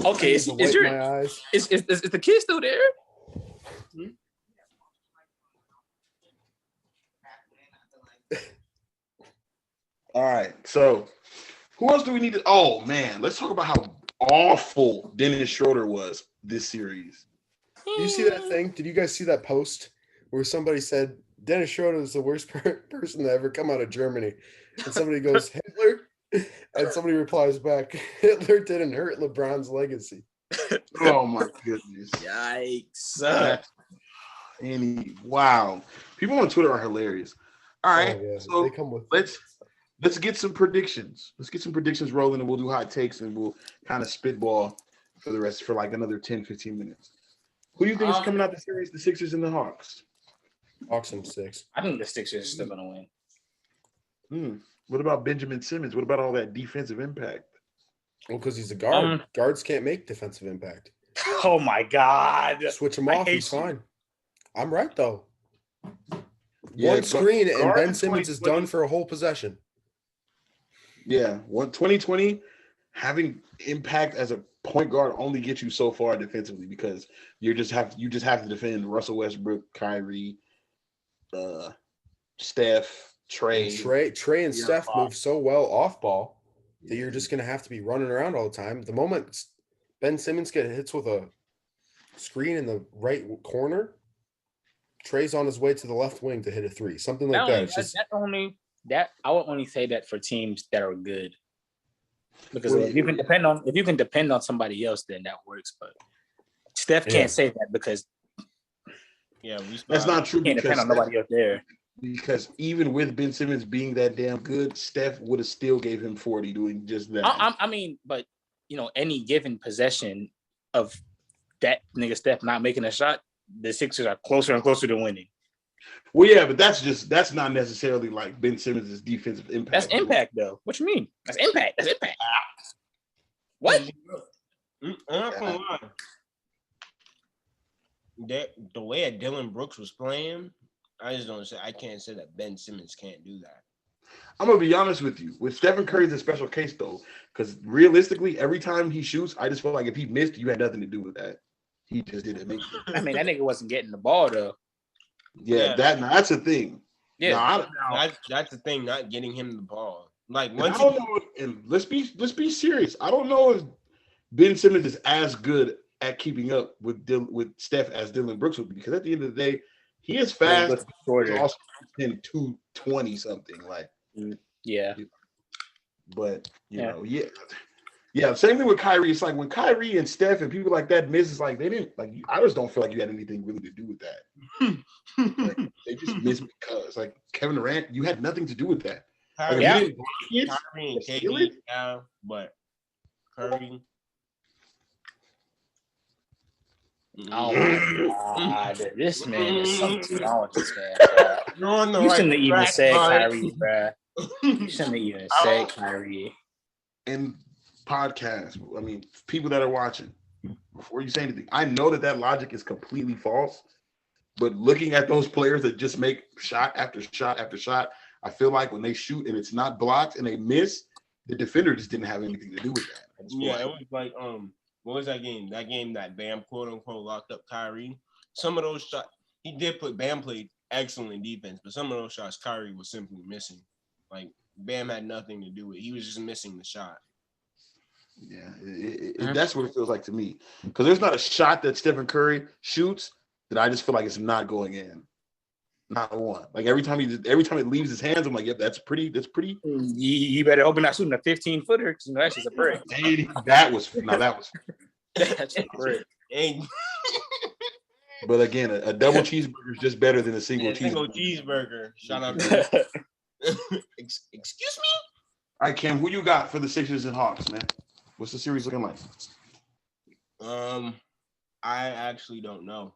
Okay, is the kid still there? All right, so who else do we need to? Oh man, let's talk about how awful Dennis Schroeder was this series. Did you see that thing? Did you guys see that post where somebody said Dennis Schroeder is the worst person to ever come out of Germany? And somebody goes, Hitler? And somebody replies back, Hitler didn't hurt LeBron's legacy. Oh my goodness. Yikes. Wow. People on Twitter are hilarious. All right, so they come with let's get some predictions. Let's get some predictions rolling, and we'll do hot takes, and we'll kind of spitball for like another 10, 15 minutes. Who do you think is coming out the series, the Sixers and the Hawks? Hawks and 6. I think the Sixers are still going to win. What about Benjamin Simmons? What about all that defensive impact? Well, because he's a guard. Guards can't make defensive impact. Oh, my God. Switch him off. He's fine. I'm right, though. Yeah, one screen, and Ben Simmons is done for a whole possession. Yeah, 2020, having impact as a point guard only gets you so far defensively because you just have to defend Russell Westbrook, Kyrie, Steph, Trey. Trey and Steph move so well off ball that you're just gonna have to be running around all the time. The moment Ben Simmons hits with a screen in the right corner, Trey's on his way to the left wing to hit a 3, something like that. I would only say that for teams that are good, because if you can depend on somebody else, then that works. But Steph can't say that because that's not true. Can't depend on nobody else there. Because even with Ben Simmons being that damn good, Steph would have still gave him 40 doing just that. I mean, but any given possession of that nigga Steph not making a shot, the Sixers are closer and closer to winning. Well, yeah, but that's not necessarily like Ben Simmons' defensive impact. That's impact, though. What you mean? That's impact. What? I'm not gonna lie. The way that Dylan Brooks was playing, I can't say that Ben Simmons can't do that. I'm gonna be honest with you. With Stephen Curry's a special case though, because realistically, every time he shoots, I just feel like if he missed, you had nothing to do with that. He just didn't make it. I mean, that nigga wasn't getting the ball though. Yeah. That's a thing. Yeah, that's the thing. Not getting him the ball. Like once I don't know. And let's be serious. I don't know if Ben Simmons is as good at keeping up with Steph as Dylan Brooks would be, because at the end of the day, he is fast. He's also in 220 something like. Yeah. But yeah. Same thing with Kyrie. It's like when Kyrie and Steph and people like that miss, it's like they didn't like. I just don't feel like you had anything really to do with that. Like, they just missed because like Kevin Durant, you had nothing to do with that. Kyrie, Kyrie and KD, but Curry. Oh my God, this man is something wrong with this man. You shouldn't have even said Kyrie, bro. You shouldn't have even said Kyrie. And podcast. I mean, people that are watching, before you say anything, I know that logic is completely false. But looking at those players that just make shot after shot after shot, I feel like when they shoot and it's not blocked and they miss, the defender just didn't have anything to do with that. It was like what was that game? That game that Bam quote unquote locked up Kyrie. Some of those shots he did put Bam played excellent defense, but some of those shots Kyrie was simply missing. Like Bam had nothing to do with it. He was just missing the shot. Yeah, that's what it feels like to me. Because there's not a shot that Stephen Curry shoots that I just feel like it's not going in. Not one. Like every time it leaves his hands, I'm like, yep, that's pretty. You better open that shooting a 15-footer because that's just a brick. That was That's a brick. But again, a double cheeseburger is just better than a single cheeseburger. Shout out to Excuse me? All right, Cam, who you got for the Sixers and Hawks, man? What's the series looking like? I actually don't know.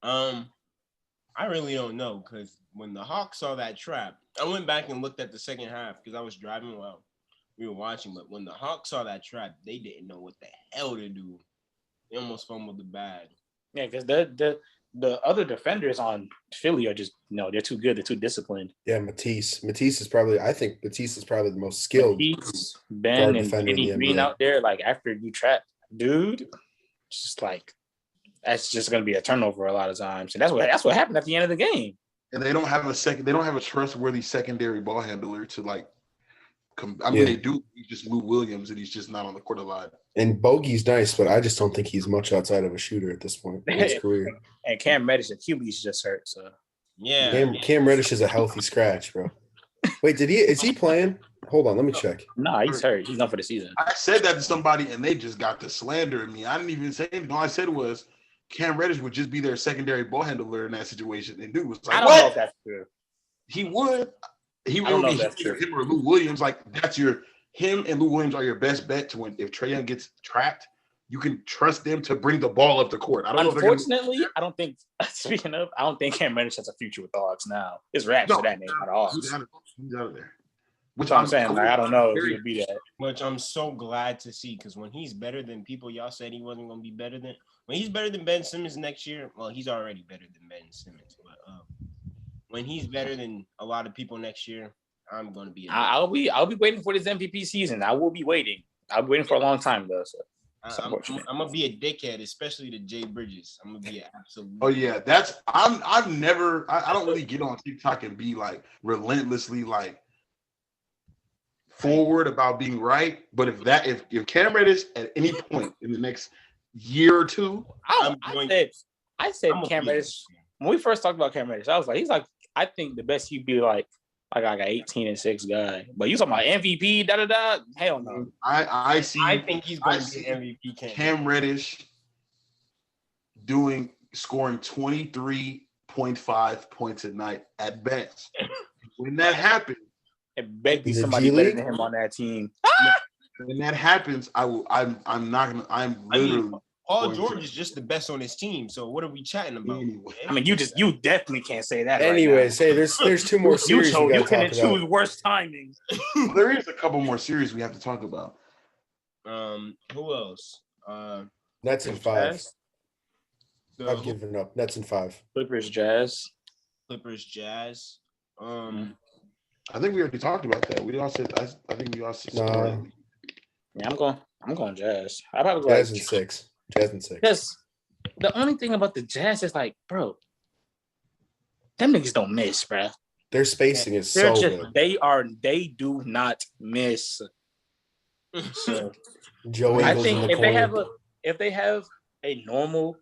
I really don't know because when the Hawks saw that trap, I went back and looked at the second half because I was driving while we were watching. But when the Hawks saw that trap, they didn't know what the hell to do. They almost fumbled the bag. Yeah, because the other defenders on Philly are just they're too good. They're too disciplined. Yeah, Matisse is probably the most skilled. Matisse, Ben, and Kenny Green out there. Like after you trap, dude, it's just like that's just going to be a turnover a lot of times, and that's what happened at the end of the game. And they don't have a trustworthy secondary ball handler to like. They do. He's just Lou Williams, and he's just not on the court a lot. And Bogey's nice, but I just don't think he's much outside of a shooter at this point in his career. And Cam Reddish, the QB's just hurt. So yeah, Cam Reddish is a healthy scratch, bro. Wait, is he playing? Hold on, let me check. Nah, he's hurt. He's not for the season. I said that to somebody, and they just got to slandering me. I didn't even say anything. All I said was Cam Reddish would just be their secondary ball handler in that situation. And dude was like, I don't know if that's true. He would. He I don't would know if that's be true. him or Lou Williams. Like that's him and Lou Williams are your best bet to win. If Trae Young gets trapped, you can trust them to bring the ball up the court. Unfortunately, I don't think. Speaking of, I don't think Cam Reddish has a future with the Hawks now. It's raps to that name, not the Hawks. He's out of there. Which I'm saying, like, I don't know if he would be that. Which I'm so glad to see because when he's better than people y'all said he wasn't going to be better than. When he's better than Ben Simmons next year, well, he's already better than Ben Simmons. But when he's better than a lot of people next year, I'm going to be. I'll be waiting for this MVP season. I will be waiting. I'll be waiting for a long time though. So. I'm gonna be a dickhead, especially to Jay Bridges. I'm gonna be an absolute. Oh yeah, I don't really get on TikTok and be like relentlessly like forward about being right. But if Cam Reddish at any point in the next year or two, I said Cam Reddish when we first talked about Cam Reddish. I was like, I think the best he'd be like an 18-6 guy. But you talking about MVP, hell no. I think he's going to be MVP Cam Reddish scoring 23.5 points a night at best. When that happens, it better be somebody better than him on that team. When that happens, I'm literally Paul George is just the best on his team. So what are we chatting about? Anyway. I mean, you definitely can't say that. Anyways, hey, there's two more series you can choose worst timing. Well, there is a couple more series we have to talk about. Who else? Nets in 5. So, I've given up. Nets in 5. Clippers, Jazz. I think we already talked about that. We all said. I think we all said. No. Yeah, I'm going Jazz. I probably go Jazz in 6. Jazz in 6. Because the only thing about the Jazz is like, bro, them niggas don't miss, bro. Their spacing is so good. They do not miss. So Joe I Ingles think in the if they have a normal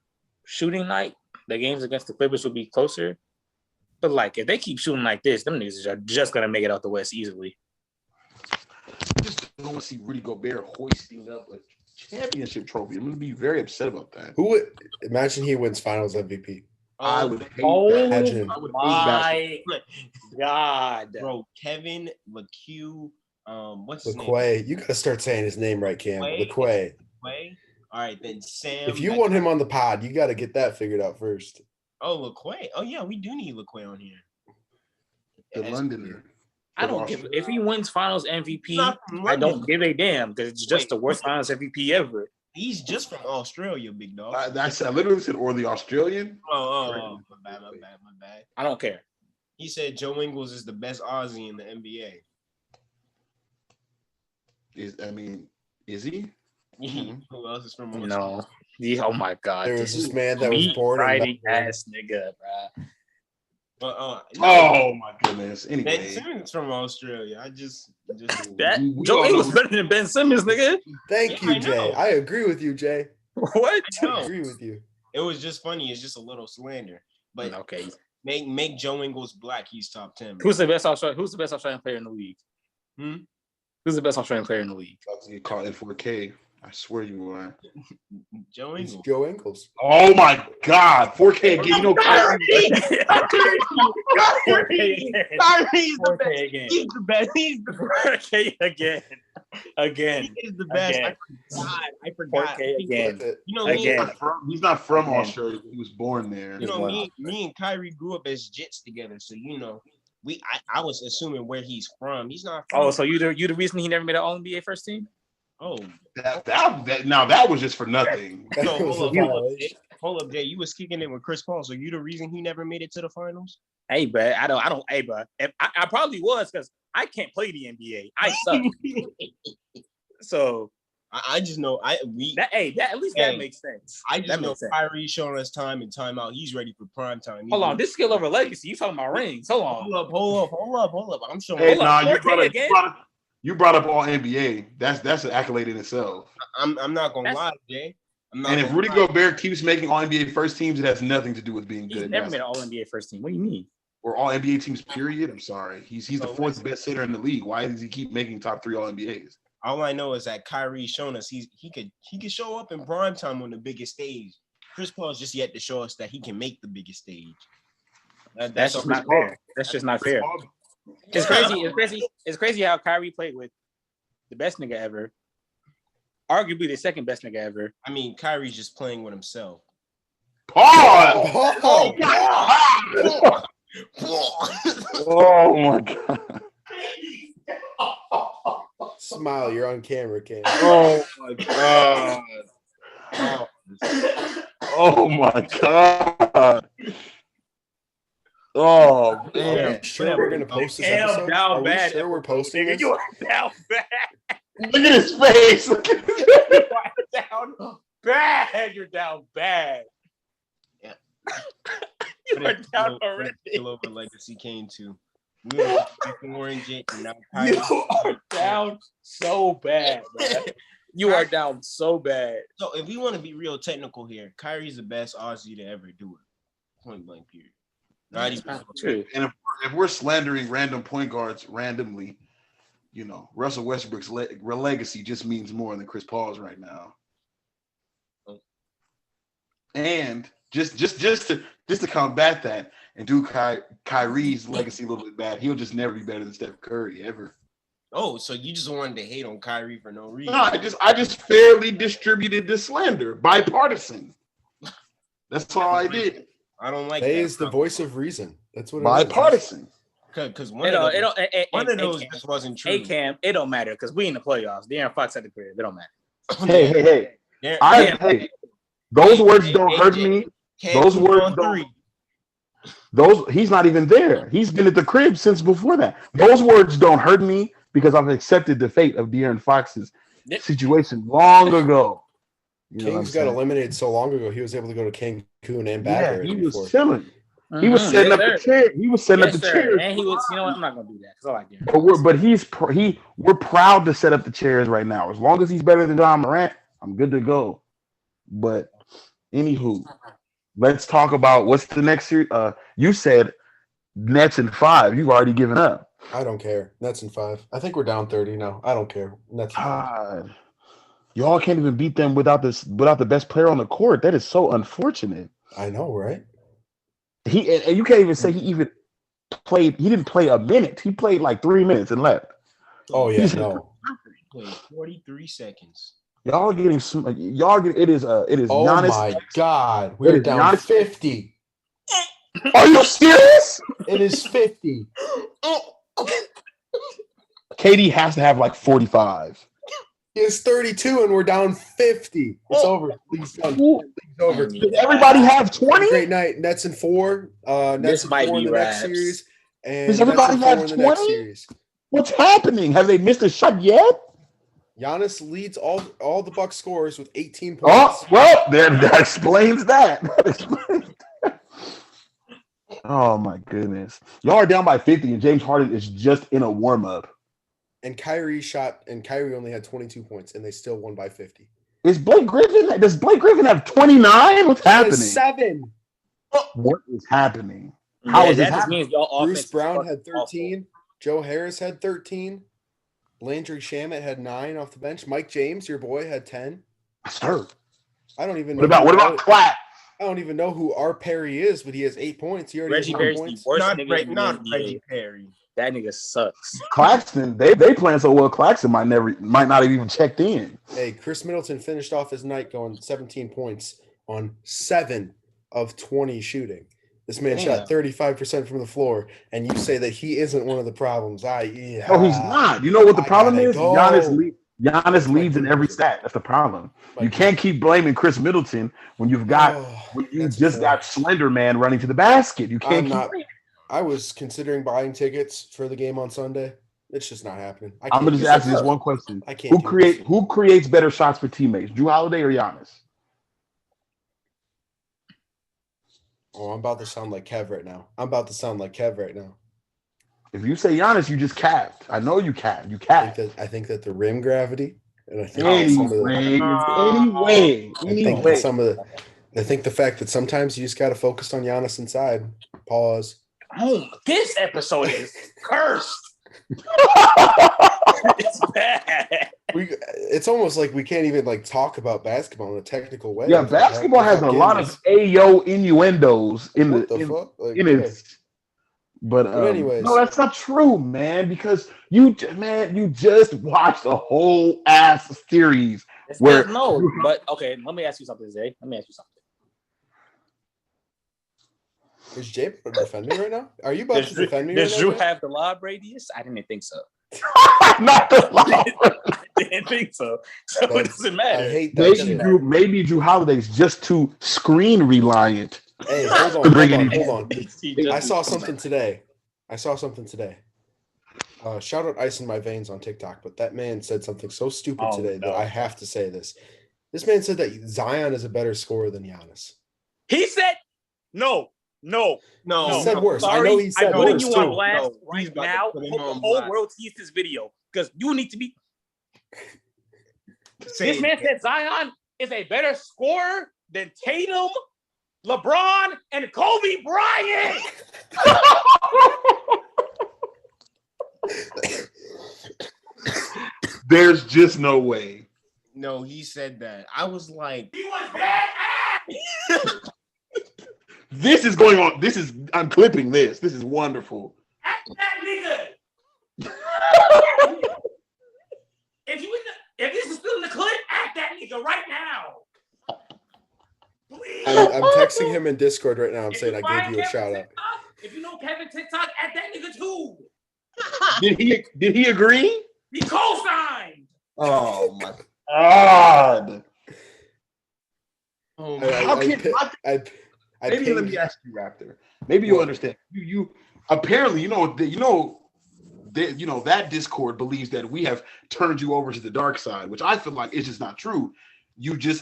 shooting night, the games against the Clippers will be closer. But like if they keep shooting like this, them niggas are just gonna make it out the West easily. I just don't want to see Rudy Gobert hoisting up a championship trophy. I'm going to be very upset about that. Imagine he wins Finals MVP. I would hate that. Oh my God, bro! Kevin LeCue, what's his LeQuay. name? You gotta start saying his name right, Cam. LeQuay. LeQuay. All right, then Sam. If you want him on the pod, you got to get that figured out first. Oh, LeQuay. Oh yeah, we do need LeQuay on here. The Londoner. I don't give if he wins Finals MVP. I don't give a damn because it's just the worst Finals MVP ever. He's just from Australia, big dog. I literally said, or the Australian. Oh, my bad. I don't care. He said Joe Ingles is the best Aussie in the NBA. Is he? Who else is from Australia? No. Oh my God. There's this man that was born in ass nigga, bro. Oh my goodness. Anyway. Ben Simmons from Australia. Joe Ingles better than Ben Simmons, nigga. Thank you, Jay. I agree with you, Jay. What? I agree with you. It was just funny. It's just a little slander. But okay. Make Joe Ingles black. He's top 10. Who's the best Australian player in the league? Who's the best Australian player in the league? You call it 4K. I swear you are. Joe Ingles. Joe Ingles. Oh my God, 4K again. You know, Kyrie's the best. Again. He's the best. He's the best. 4K again. He is the best. Again. I forgot. 4K again. You know, Again. he's not from Australia. He was born there. You know, me and Kyrie grew up as Jits together, so you know, I was assuming where he's from. He's not from. Oh, so you the reason he never made an All-NBA first team? Oh, that was just for nothing. no, hold up, Jay. You was kicking it with Chris Paul, so you the reason he never made it to the finals? Hey, but I don't. Hey, but I probably was because I can't play the NBA. I suck. So I just know that makes sense. I just know Kyrie showing us time and time out. He's ready for prime time. Hold on, this skill over legacy. You talking about rings? Hold on. Hold up. I'm showing. Hey, you brought up all NBA. That's an accolade in itself. I'm not gonna lie, Jay. And if Rudy Gobert keeps making all NBA first teams, it has nothing to do with being good. He's never made an All NBA first team. What do you mean? Or all NBA teams, period. I'm sorry. He's the fourth best hitter in the league. Why does he keep making top 3 All NBAs? All I know is that Kyrie's shown us he could show up in prime time on the biggest stage. Chris Paul's just yet to show us that he can make the biggest stage. That's just not fair. That's just not fair. It's crazy. It's crazy how Kyrie played with the best nigga ever, arguably the second best nigga ever. I mean, Kyrie's just playing with himself. Oh my God. Smile, you're on camera, Cam. Oh my God. Oh my God. Oh man. Are we sure we're gonna post this episode? Are we sure we're posting this? You are down bad. Look at his face. Look at his You are down bad. You're down bad. Yeah. You are down already. Over legacy came to. We were orange it, and now you are down so bad, man. You are down so bad. So if we want to be real technical here, Kyrie's the best Aussie to ever do it. Point blank period. Not even true. And if we're slandering random point guards randomly, you know, Russell Westbrook's legacy just means more than Chris Paul's right now. And just to combat that and do Kyrie's legacy a little bit bad, he'll just never be better than Steph Curry ever. Oh, so you just wanted to hate on Kyrie for no reason? No, I just fairly distributed the slander, bipartisan. That's all I did. I don't like He that. is the voice of reason. That's what bipartisan. Because one of those just wasn't true. Hey, Cam, it don't matter because we in the playoffs. De'Aaron Fox at the crib. It don't matter. Hey. Those words don't hurt me. Those words don't. He's not even there. He's been at the crib since before that. Those words don't hurt me because I've accepted the fate of De'Aaron Fox's situation long ago. Kings got eliminated so long ago. He was able to go to Cancun and back. Yeah, he was chilling. He was setting up the chair. He was setting up the chairs. And he was, you know what? I'm not gonna do that because I like De'Aaron. But we're proud to set up the chairs right now. As long as he's better than John Morant, I'm good to go. But anywho, let's talk about what's the next series. You said Nets in 5. You've already given up. I don't care. Nets in 5. I think we're down 30 now. I don't care. Nets in 5. Y'all can't even beat them without the best player on the court. That is so unfortunate. I know, right? And you can't even say he even played. He didn't play a minute. He played like 3 minutes and left. Oh yeah, no. He played 43 seconds. Y'all getting it is Oh Giannis. My God, we're down Giannis. 50. Are you serious? It is 50. KD has to have like 45. He is 32 and we're down 50. It's over. League's done. League's over. Did everybody have 20? Great night. Nets in 4. Nets in 4 in the next series. And does everybody have 20? What's happening? Have they missed a shot yet? Giannis leads all the Bucks scorers with 18 points. Oh, well, that explains that. Oh, my goodness. Y'all are down by 50, and James Harden is just in a warm-up. And Kyrie only had 22 points, and they still won by 50. Does Blake Griffin have 29? What's happening? 7. What is happening? How is this that just means y'all Bruce offense Brown had awful. 13. Joe Harris had 13. Landry Shamet had 9 off the bench. Mike James, your boy, had 10. Sir. I don't even know. What about Clapp? I don't even know who R. Perry is, but he has 8 points. He already Reggie has 9 Perry's the points. worst Not, nigga in the not NBA. Reggie Perry. That nigga sucks. Claxton, they playing so well. Claxton might not have even checked in. Hey, Chris Middleton finished off his night going 17 points on 7 of 20 shooting. This man shot 35% from the floor, and you say that he isn't one of the problems. No, he's not. You know what the problem is? Go. Giannis leads in every stat. That's the problem. You can't keep blaming Chris Middleton when you've got got Slender Man running to the basket. You can't I was considering buying tickets for the game on Sunday. It's just not happening. I'm gonna just ask you this one question. I can't. Who creates better shots for teammates? Jrue Holiday or Giannis? Oh, I'm about to sound like Kev right now. If you say Giannis, you just capped. I know you capped. You I capped. think that the rim gravity, and I think I think the fact that sometimes you just got to focus on Giannis inside. Pause. Oh, this episode is cursed. It's bad. It's almost like we can't even like talk about basketball in a technical way. Yeah, basketball has a lot of ayo innuendos in it. But anyways, no, that's not true, man. Because you just watched a whole ass series where But okay, let me ask you something, Zay. Is Jay defending right now? Are you about to defend me? Does Drew have the lob radius? I didn't think so. Not the lob. I didn't think so. So it doesn't matter. I hate that. Maybe Drew Holiday's just too screen reliant. Hey, hold on. I saw something today. Shout out Ice in My Veins on TikTok, but that man said something so stupid today that I have to say this. This man said that Zion is a better scorer than Giannis. He said no. He said worse. Sorry, I know he said I'm worse. putting you on blast right now. The whole world sees this video because you need to be. This man said Zion is a better scorer than Tatum, LeBron, and Kobe Bryant. There's just no way. No, he said that. I was like, he was bad. This is going on. I'm clipping this. This is wonderful. At that nigga. If this is still in the clip, at that nigga right now. Please. I'm texting him in Discord right now. I'm saying I gave you a shout out. If you know Kevin TikTok, at that nigga too. Did he agree? He co-signed. Oh my God. Maybe let me ask you, Raptor. Maybe you'll understand. You apparently that Discord believes that we have turned you over to the dark side, which I feel like is just not true.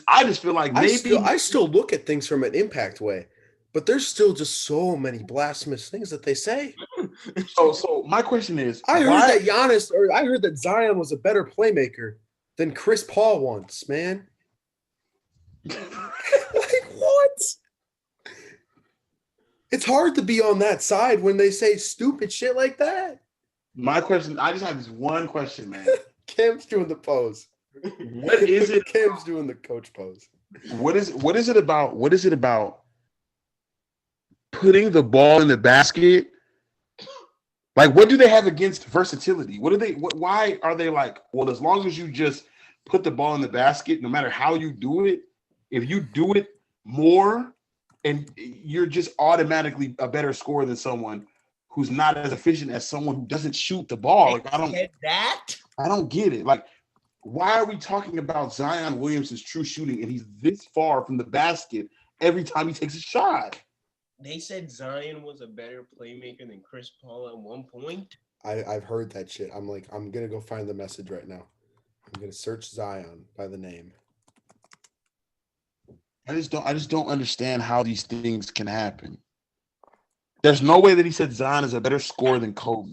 I just feel like maybe I still look at things from an impact way, but there's still just so many blasphemous things that they say. So my question is, I heard that Zion was a better playmaker than Chris Paul once, man. Like what? It's hard to be on that side when they say stupid shit like that. My question, I just have this one question, man. Cam's doing the pose. What is it? Cam's doing the coach pose. What is it about putting the ball in the basket? Like, what do they have against versatility? Why are they like, well, as long as you just put the ball in the basket, no matter how you do it, if you do it more, and you're just automatically a better scorer than someone who's not as efficient as someone who doesn't shoot the ball. Like, I don't get it. Like, why are we talking about Zion Williamson's true shooting and he's this far from the basket every time he takes a shot? They said Zion was a better playmaker than Chris Paul at one point. I've heard that shit. I'm gonna go find the message right now. I'm gonna search Zion by the name. I just don't understand how these things can happen. There's no way that he said Zion is a better scorer than Kobe.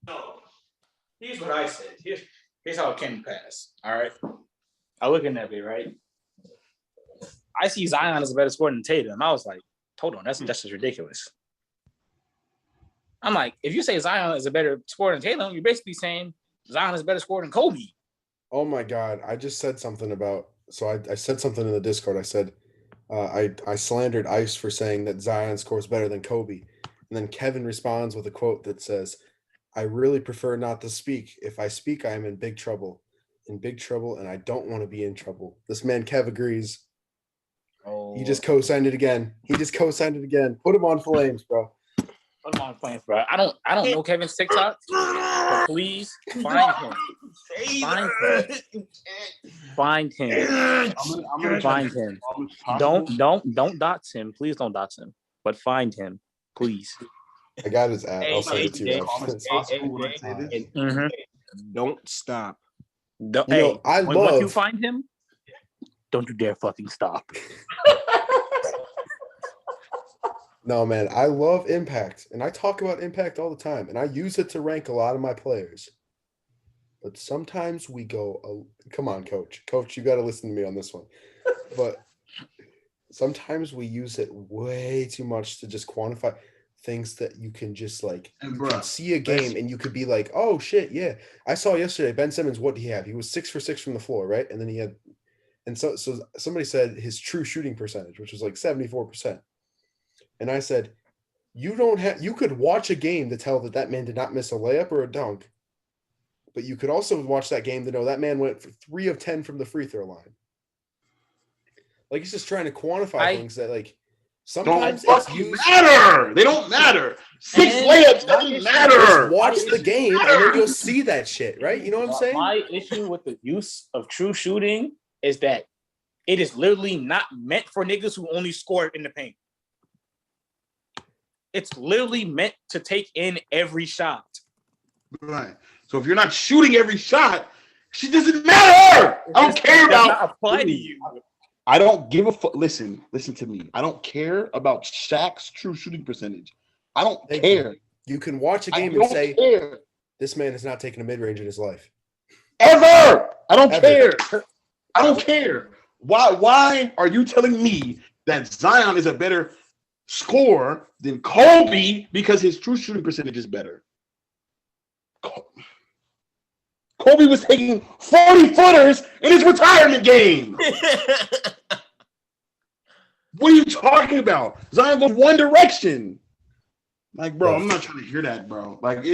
No. Here's what I said. Here's how it came to pass. All right. I look at that bit, right? I see Zion as a better scorer than Tatum. I was like, hold on, that's just ridiculous. I'm like, if you say Zion is a better scorer than Tatum, you're basically saying Zion is a better scorer than Kobe. Oh my God! I just said something about. So I said something in the Discord. I said I slandered Ice for saying that Zion scores better than Kobe, and then Kevin responds with a quote that says, "I really prefer not to speak. If I speak, I am in big trouble, and I don't want to be in trouble." This man Kev agrees. Oh, He just co-signed it again. Put him on flames, bro. Put him on flames, bro. I don't know Kevin's TikTok, but please find him. Find him. I'm gonna Find him. Don't dox him. Please don't dox him. But find him, please. I got his app. I'll send it to you. Don't stop. Once you find him, don't you dare fucking stop. No, man, I love Impact, and I talk about Impact all the time, and I use it to rank a lot of my players. But sometimes we go, come on, Coach. Coach, you got to listen to me on this one. But sometimes we use it way too much to just quantify things that you can just like see a game and you could be like, oh shit, yeah. I saw yesterday Ben Simmons, what did he have? He was 6 for 6 from the floor, right? And then he had, and so somebody said his true shooting percentage, which was like 74%. And I said, you could watch a game to tell that man did not miss a layup or a dunk. But you could also watch that game to know that man went for 3 of 10 from the free throw line. Like, he's just trying to quantify things that, like, sometimes it's used. Matter. They don't matter. 6 layups doesn't matter. Just watch the game and then you'll see that shit, right? You know what I'm saying? My issue with the use of true shooting is that it is literally not meant for niggas who only score in the paint. It's literally meant to take in every shot. Right. So if you're not shooting every shot, she doesn't matter. I don't care about. Not apply to you. I don't give a fuck. Listen to me. I don't care about Shaq's true shooting percentage. I don't care. You can watch a game and say, this man has not taken a mid-range in his life. Ever. I don't care. I don't care. Why are you telling me that Zion is a better scorer than Kobe because his true shooting percentage is better? Kobe was taking 40-footers in his retirement game. What are you talking about? Zion goes one direction. Like, bro, I'm not trying to hear that, bro. Like,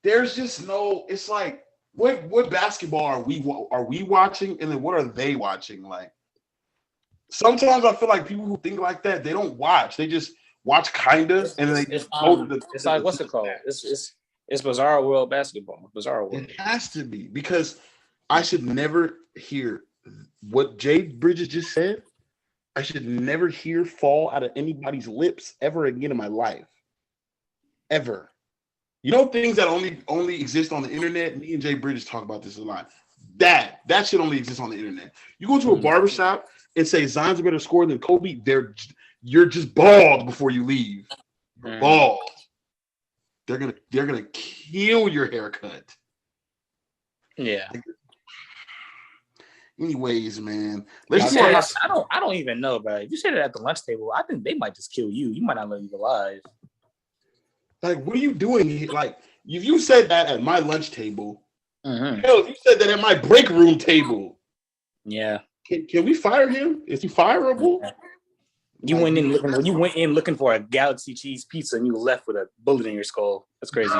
there's just no. It's like, what basketball are we watching, and then what are they watching? Like, sometimes I feel like people who think like that, they don't watch. They just watch kinda, and then they just go to the. It's like, what's it called? It's Bizarre World Basketball. Bizarre World. It has to be, because I should never hear what Jay Bridges just said. I should never hear fall out of anybody's lips ever again in my life. Ever. You know, things that only exist on the internet. Me and Jay Bridges talk about this a lot. That should only exist on the internet. You go to a barbershop and say Zion's a better scorer than Kobe, you're just bald before you leave. Bald. They're gonna kill your haircut. Yeah. Anyways, man. I don't even know, bro. If you said it at the lunch table, I think they might just kill you. You might not leave alive. Like, what are you doing here? Like, if you said that at my lunch table, mm-hmm. Hell, if you said that at my break room table, yeah. Can we fire him? Is he fireable? You went in looking for a Galaxy cheese pizza and you left with a bullet in your skull. That's crazy.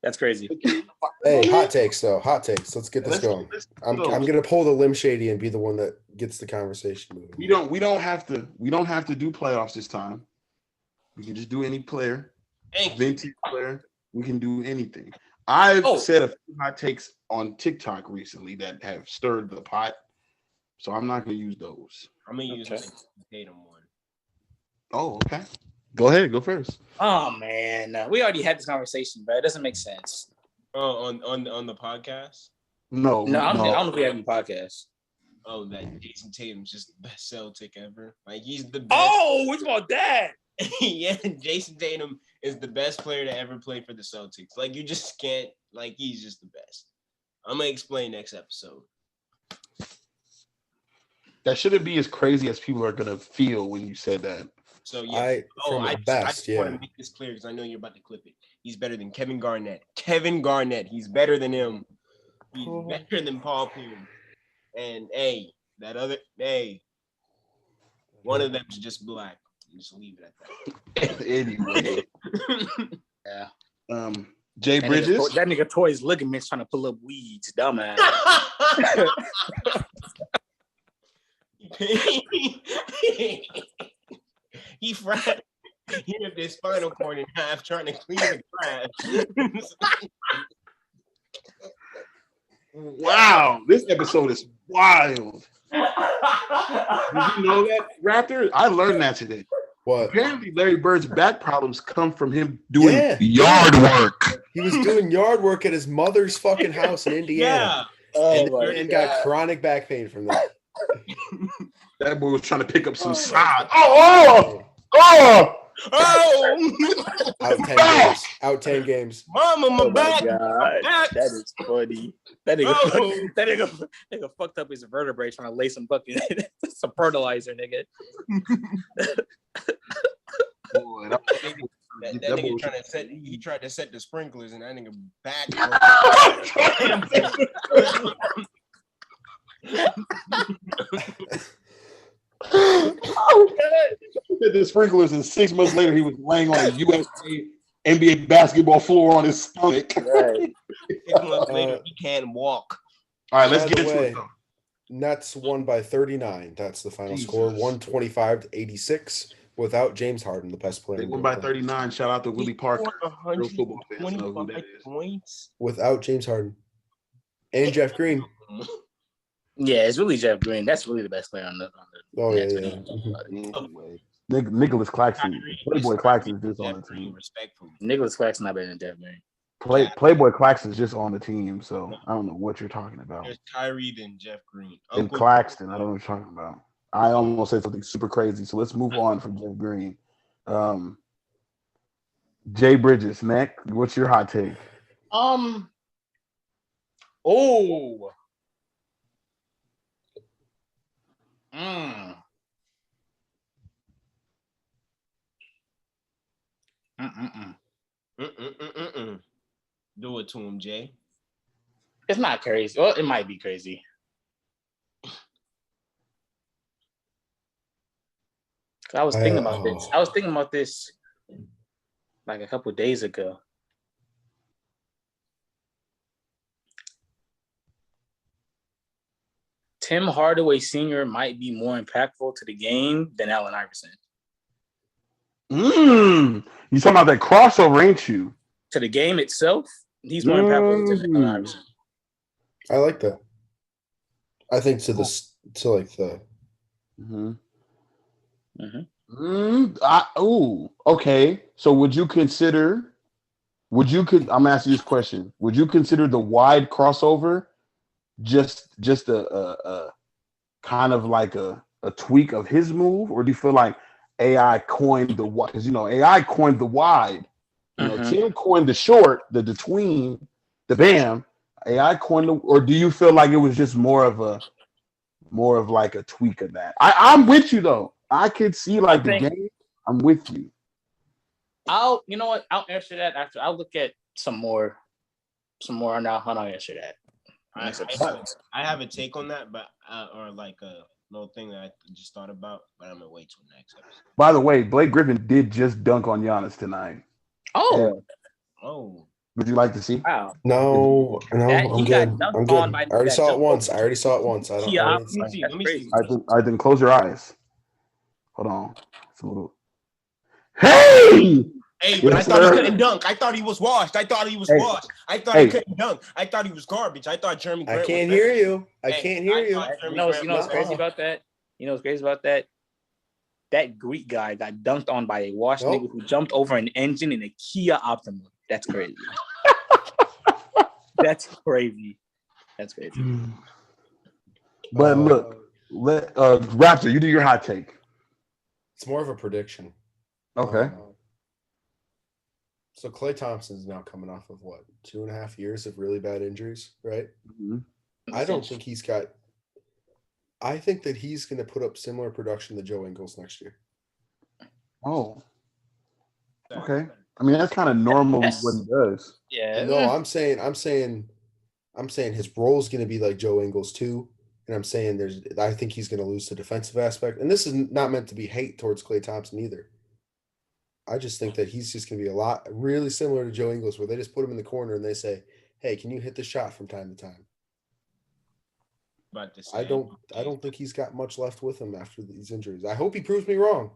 That's crazy. Hey, hot takes though. Hot takes. Let's get this going. I'm gonna pull the Lim Shady and be the one that gets the conversation moving. We don't have to do playoffs this time. We can just do any player. Vintage player. We can do anything. I've said a few hot takes on TikTok recently that have stirred the pot. So I'm not going to use those. I'm going to use the Tatum one. Oh, okay. Go ahead. Go first. Oh, man. We already had this conversation, but it doesn't make sense. Oh, on the podcast? No, I don't know if we have any podcast. Oh, that Jason Tatum's just the best Celtic ever. Like, he's the best. Oh, it's about that. Yeah, Jason Tatum is the best player to ever play for the Celtics. Like, you just can't, like, he's just the best. I'm going to explain next episode. That shouldn't be as crazy as people are gonna feel when you said that. So I just want to make this clear because I know you're about to clip it. He's better than Kevin Garnett. Kevin Garnett. He's better than him. He's better than Paul Pierce. And one of them's just black. Just leave it at that. Anyway. Yeah. Jay Bridges. That nigga tore his ligaments trying to pull up weeds, dumbass. He ripped his spinal cord in half trying to clean the grass. Wow, this episode is wild. Did you know that, Raptor? I learned that today. What? Apparently, Larry Bird's back problems come from him doing yard work. He was doing yard work at his mother's fucking house in Indiana. And got chronic back pain from that. That boy was trying to pick up some sod. Oh! Out 10 games. Mama, my back. God. That is funny. That nigga fucked up his vertebrae trying to lay some fucking some fertilizer, nigga. Boy, that nigga tried to set the sprinklers and that nigga back. The sprinklers, and 6 months later he was laying on a USA NBA basketball floor on his stomach. Right. 6 months later he can't walk. All right, let's get into it. Nets won by 39. That's the final score, 125-86. Without James Harden, the best player. They won by 39. Shout out to Willie Parker. Real football fans know who that is. Points. Without James Harden and Jeff Green. Yeah, it's really Jeff Green. That's really the best player on the Nets. Anyway. Nicholas Claxton. Playboy Claxton is just on the team. Nicholas Claxton not better than Jeff Green. Playboy Claxton is just on the team, so I don't know what you're talking about. There's Kyrie and Jeff Green. And Claxton, I don't know what you're talking about. I almost said something super crazy, so let's move on from Jeff Green. Jay Bridges, Mac, what's your hot take? Do it to him, Jay. It's not crazy. Well, it might be crazy. I was thinking about this. I was thinking about this like a couple of days ago. Tim Hardaway Sr. might be more impactful to the game than Allen Iverson. You talking about that crossover, ain't you? To the game itself, he's more impactful than Allen Iverson. I like that. I think okay. So I'm asking you this question. Would you consider the wide crossover just a kind of like a tweak of his move, or do you feel like AI coined the wide? Because AI coined the wide. Tim coined the short, the tween, the bam. AI coined or do you feel like it was just more of like a tweak of that? I'm with you though. I could see the game. I'm with you. You know what? I'll answer that after. I'll look at some more now. I'll answer that. I have a take on that, but or like a little thing that I just thought about, but I'm gonna wait till next episode. By the way, Blake Griffin did just dunk on Giannis tonight. Oh. Would you like to see? Wow. No, I'm good. I already saw it once. I don't. Let me see. I didn't close your eyes. Hold on. It's a little. Hey! But I thought he couldn't dunk. I thought he was washed. I thought he couldn't dunk. I thought he was garbage. I thought Jeremy Grant. I can't hear you. You know what's crazy about that? That Greek guy got dunked on by a washed nigga who jumped over an engine in a Kia Optima. That's crazy. That's crazy. But look, Raptor, you do your hot take. It's more of a prediction. Okay. So Klay Thompson is now coming off of 2.5 years of really bad injuries, right? Mm-hmm. I don't think he's got I think that he's going to put up similar production to Joe Ingles next year. Oh. Okay. I mean, that's kind of normally what he does. Yeah. No, I'm saying his role is going to be like Joe Ingles too. And I'm saying I think he's going to lose the defensive aspect. And this is not meant to be hate towards Klay Thompson either. I just think that he's just going to be really similar to Joe Ingles, where they just put him in the corner and they say, "Hey, can you hit the shot from time to time?" I don't think he's got much left with him after these injuries. I hope he proves me wrong.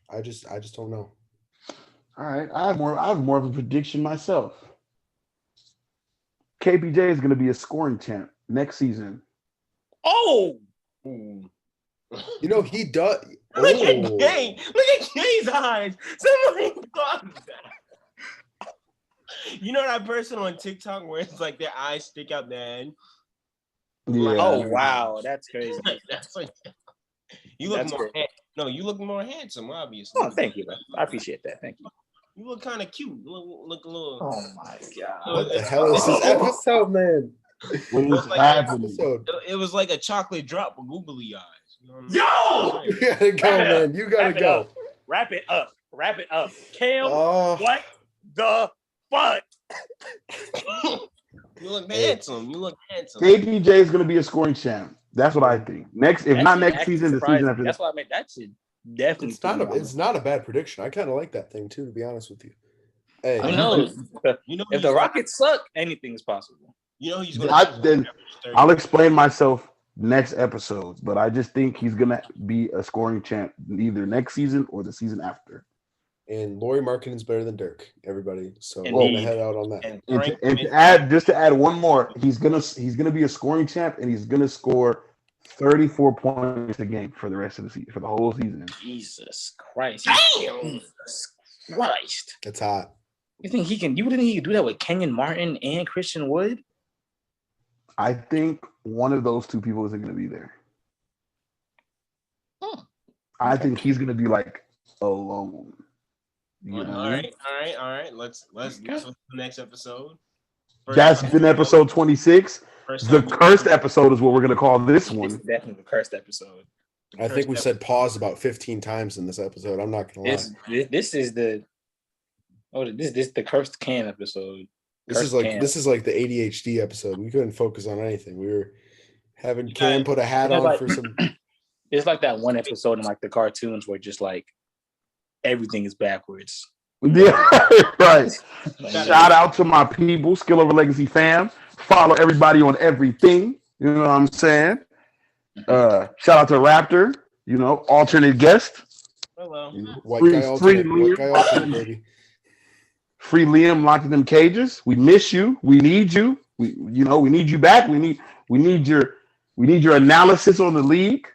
I just don't know. All right, I have more of a prediction myself. KPJ is going to be a scoring champ next season. Oh, he does. Look at Kay. Look at Kay's eyes. Somebody thought that. You know that person on TikTok where it's like their eyes stick out their head? Yeah. Oh wow, that's crazy. That's like you look you look more handsome, obviously. Oh, thank you, man. I appreciate that. Thank you. You look kind of cute. Look a little. Oh my god! What the hell is this episode, man? What was happening? It was like a chocolate drop with googly eyes. You know Yo! You gotta go, man. You gotta go. Wrap it up. Cam, what the fuck? You look handsome. KPJ is going to be a scoring champ. That's what I think. If not next season, the season after. That's why I mean that should definitely. It's not a bad prediction. I kind of like that thing too, to be honest with you. Hey, I know. If the Rockets suck, anything is possible. You know he's going. I'll explain myself next episode, but I just think he's going to be a scoring champ either next season or the season after. And Lauri Markkanen's better than Dirk, everybody. So I'm gonna head out on that. And to add one more, he's gonna be a scoring champ, and he's gonna score 34 points a game for the rest of the season, for the whole season. Jesus Christ! Damn! Jesus Christ! That's hot. You think he can? You think he can do that with Kenyon Martin and Christian Wood? I think one of those two people isn't gonna be there. I think he's gonna be like alone. All right. Let's get to the next episode. That's been episode 26. The cursed episode is what we're going to call this one. This is definitely the cursed episode. I think we said pause about 15 times in this episode. I'm not going to lie. This is the cursed Cam episode. This is like the ADHD episode. We couldn't focus on anything. We were having Cam put a hat on for some. It's like that one episode in like the cartoons where just like everything is backwards. Yeah, right. Shout out to my people, Skill Over Legacy fam. Follow everybody on everything. You know what I'm saying? Shout out to Raptor. You know, alternate guest. Hello. White guy alternate, baby. Free Liam locked in them cages. We miss you. We need you. We need you back. We need your analysis on the league.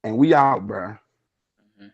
And we out, bro.